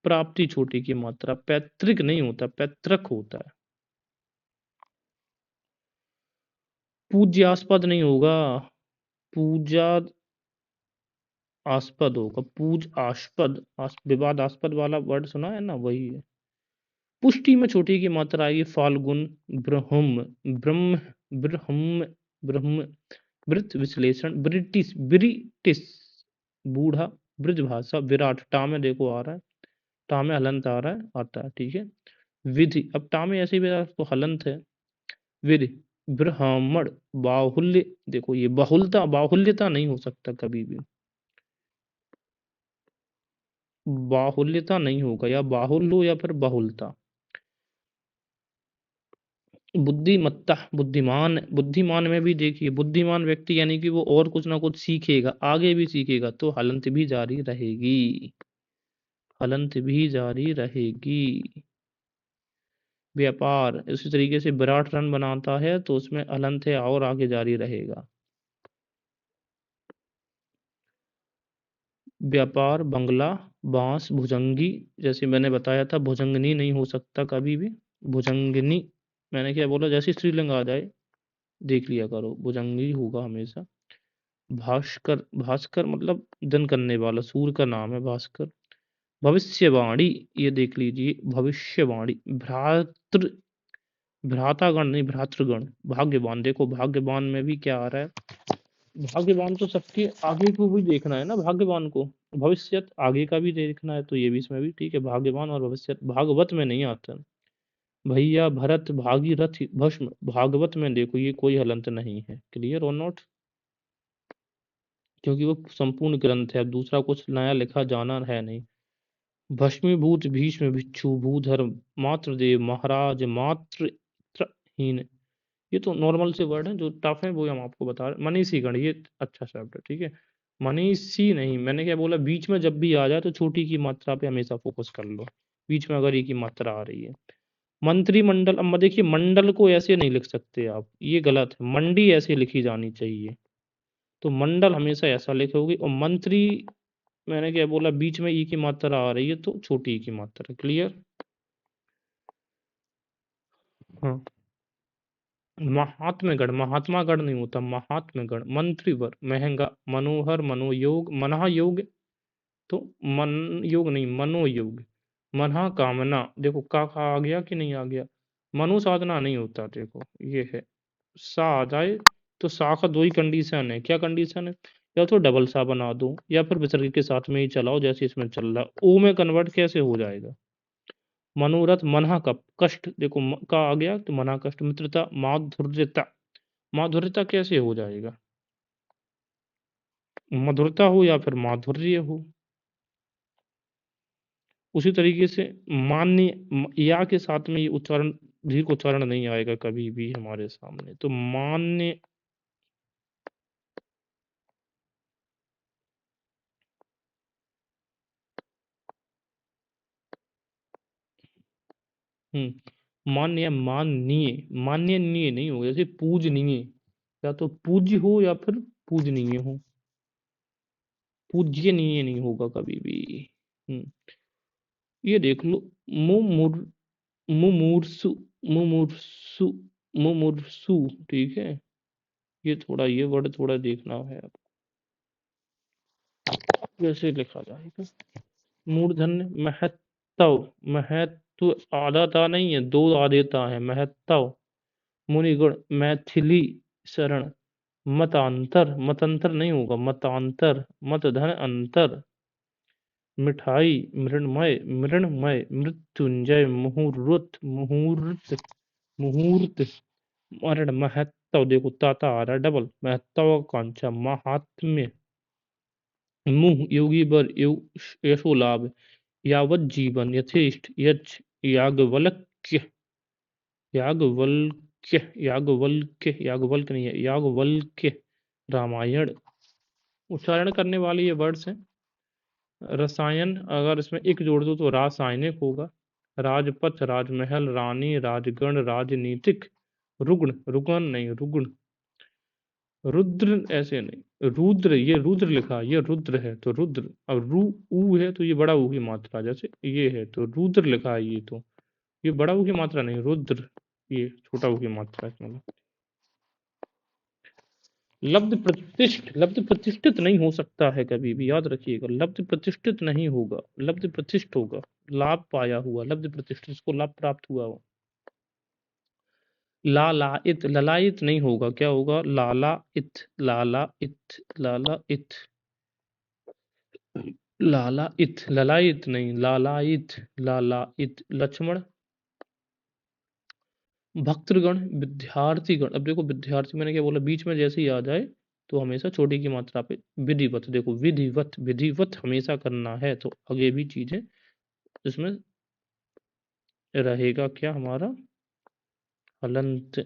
Speaker 1: प्राप्ति छोटी की मात्रा, पैतृक नहीं होता, पैतृक होता है। पूज्यास्पद नहीं होगा, पूजा आस्पद होगा, पूज आस्पद। विवादास्पद वाला वर्ड सुना है ना, वही है। पुष्टि में छोटी की मात्रा आएगी, फाल्गुन, ब्रह्म, ब्रह्म, ब्रह्म, ब्रह्म, वृत्त विश्लेषण, ब्रिटिश, ब्रिटिश, बूढ़ा, ब्रजभाषा, विराट। टा में देखो आ रहा है, टा में हलंत आ रहा है, आता है, ठीक है। विधि, अब टा में ऐसे भी तो हलंत है। विधि, ब्राह्मण, बाहुल्य, देखो ये बहुलता, बाहुल्यता नहीं हो सकता कभी भी, बाहुल्यता नहीं होगा, या बाहुल्य या फिर बहुलता। बुद्धिमत्ता, बुद्धिमान, बुद्धिमान में भी देखिए, बुद्धिमान व्यक्ति यानी कि वो और कुछ ना कुछ सीखेगा, आगे भी सीखेगा, तो हलंत भी जारी रहेगी, हलंत भी जारी रहेगी। व्यापार, इसी तरीके से विराट रन बनाता है तो उसमें हलंत है और आगे जारी रहेगा। व्यापार, बंगला, बांस, भुजंगी, जैसे मैंने बताया था, भुजंगनी नहीं हो सकता कभी भी, भुजंगनी। मैंने क्या बोला, जैसे स्त्रीलिंग आ जाए देख लिया करो, भुजंगी होगा हमेशा। भास्कर, भास्कर मतलब दिन करने वाला, सूर्य का नाम है भास्कर। भविष्यवाणी, ये देख लीजिए, भविष्यवाणी। भ्रातृ, भ्रातागण नहीं, भ्रातृगण। भाग्यवान, देखो भाग्यवान में भी क्या आ रहा है, भाग्यवान तो सबके आगे को भी देखना है ना, भाग्यवान को। भविष्यत आगे का भी देखना है, तो ये भी इसमें भी ठीक है, भाग्यवान और भविष्यत। भागवत में नहीं आता। भैया, भरत, भागीरथ, भस्म। भागवत में देखो ये कोई हलंत नहीं है, क्लियर और नोट, क्योंकि वो संपूर्ण ग्रंथ है, अब दूसरा कुछ नया लिखा जाना है नहीं। भस्मीभूत, भीष्म, भिक्षु, भूधर, मातृदेव, महाराज, मातृहीन। ये तो नॉर्मल से वर्ड है, जो टफ है वो हम आपको बता रहे। मनीषी गण, ये अच्छा शब्द है, ठीक है। मनीषी नहीं, मैंने क्या बोला, बीच में जब भी आ जाए तो छोटी की मात्रा पे हमेशा फोकस कर लो, बीच में अगर ये की मात्रा आ रही है। मंत्रिमंडल, अब देखिए मंडल को ऐसे नहीं लिख सकते आप, ये गलत है, मंडी ऐसे लिखी जानी चाहिए, तो मंडल हमेशा ऐसा लिखोगे। और मंत्री, मैंने क्या बोला, बीच में ई की मात्रा आ रही है तो छोटी ई की मात्रा, क्लियर। हाँ, महात्म्यगण, महात्मागण नहीं होता, महात्म्यगण। मंत्रीवर, महंगा, मनोहर, मनोयोग, मनोयोग, तो मन योग नहीं, मनोयोग। मना कामना, देखो का आ गया कि नहीं आ गया, मनो साधना नहीं होता, देखो ये है। सा आ जाए तो सा का दो ही कंडीशन है, क्या कंडीशन है, या तो डबल सा बना दो या फिर विसर्ग के साथ में ही चलाओ, जैसे इसमें चल रहा है। ओ में कन्वर्ट कैसे हो जाएगा, मनोरथ, मना का कष्ट, देखो का आ गया तो मना कष्ट। मित्रता, माधुर्यता, माधुर्यता कैसे हो जाएगा, मधुरता हो या फिर माधुर्य हो। उसी तरीके से मान्य, या के साथ में ये उच्चारण, दीर्घ उच्चारण नहीं आएगा कभी भी हमारे सामने, तो मान्य। मान्य, माननीय, मान्यनीय नहीं होगा, जैसे पूजनीय, या तो पूज्य हो या फिर पूजनीय हो, पूज्यनीय नहीं होगा कभी भी। हम्म, ये देख लो, मुमुर, मुमूर्सु, मुमूर्सु, मुमूर्सु, ठीक है। ये थोड़ा, ये वर्ड थोड़ा देखना है, कैसे लिखा जाएगा। मूर्धन्य, महत्व, महत्व आधाता नहीं है, दो आदेता है, महत्व। मुनिगुण, मैथिली शरण। मतांतर, मतांतर नहीं होगा, मतांतर। मतधन अंतर। मिठाई, मृण्मय, मृण्मय। मृत्युंजय, मुहूर्त, मुहूर्त, मुहूर्त। मरण, महत्व, देखो ताता आ रहा है डबल, महत्वाकांक्षा, महात्म्य। मुह, योगी बर, यशो लाभ। यावत जीवन, यथेष्ट, यक्ष, याज्ञवल्क्य, याज्ञवल्क्य, याज्ञवल्क्य, याज्ञवल्क्य नहीं है, याज्ञवल्क्य। रामायण, उच्चारण करने वाले ये वर्ड्स हैं। रसायन, अगर इसमें एक जोड़ दो तो रासायनिक होगा। राजपथ, राजमहल, रानी, राजगण, राजनीतिक। रुग्ण, रुग्ण नहीं, रुग्ण। रुद्र ऐसे नहीं, रुद्र, ये रुद्र लिखा, ये रुद्र है तो रुद्र, अब रू ऊ है तो ये बड़ा ऊ की मात्रा, जैसे ये है तो रुद्र लिखा है, ये तो ये बड़ा ऊ की मात्रा नहीं, रुद्र ये छोटा ऊ की मात्रा है, मतलब लब्ध प्रतिष्ठित नहीं हो सकता है कभी भी, याद रखिएगा, लब्ध प्रतिष्ठित नहीं होगा, लब्ध प्रतिष्ठित होगा, लाभ पाया हुआ, लब्ध प्रतिष्ठित, इसको लाभ प्राप्त हुआ हो। लालाइत, ललायित नहीं होगा, क्या होगा, लालाइत, लालाइत, लालाइत, लालाइत, ललायित नहीं, लालायित, लालायित, लक्ष्मण, भक्तगण, विद्यार्थीगण, अब देखो विद्यार्थी मैंने क्या बोला, बीच में जैसे ही आ जाए तो हमेशा छोटी की मात्रा पे, विधिवत, देखो विधिवत, विधिवत हमेशा करना है तो आगे भी चीजें इसमें रहेगा, क्या हमारा हलंत।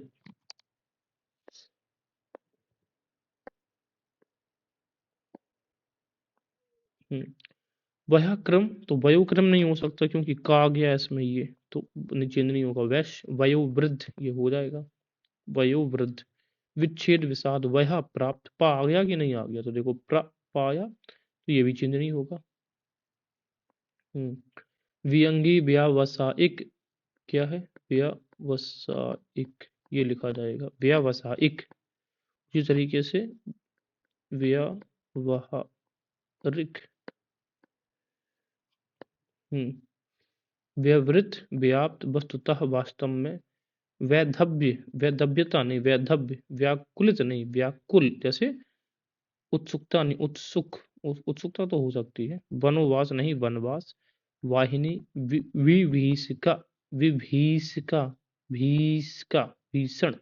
Speaker 1: वह क्रम, तो वयोक्रम नहीं हो सकता क्योंकि का आ गया इसमें, ये तो चेंज नहीं होगा, वैश्य, वयोवृद्ध ये हो जाएगा, वयोवृद्ध, विच्छेद विषाद, वह प्राप्त, पा आ गया कि नहीं आ गया, तो देखो पाया तो ये भी चेंज नहीं होगा। वियंगी व्यावसायिक, क्या है, व्यावसायिक, ये लिखा जाएगा व्यावसायिक, इसी तरीके से व्यावहारिक, व्यवृत, व्याप्त, वस्तुतः वास्तव में, वैधव्य, वैधव्यता नहीं, वैधव्य, व्याकुलित नहीं, व्याकुल, जैसे उत्सुकता नहीं, उत्सुक, उत्सुकता तो हो सकती है, वनवास नहीं, वनवास, वाहिनी, विभीषिका, विभीषिका, भीषका, भीषण,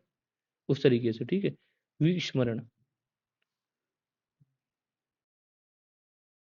Speaker 1: उस तरीके से, ठीक है, विस्मरण,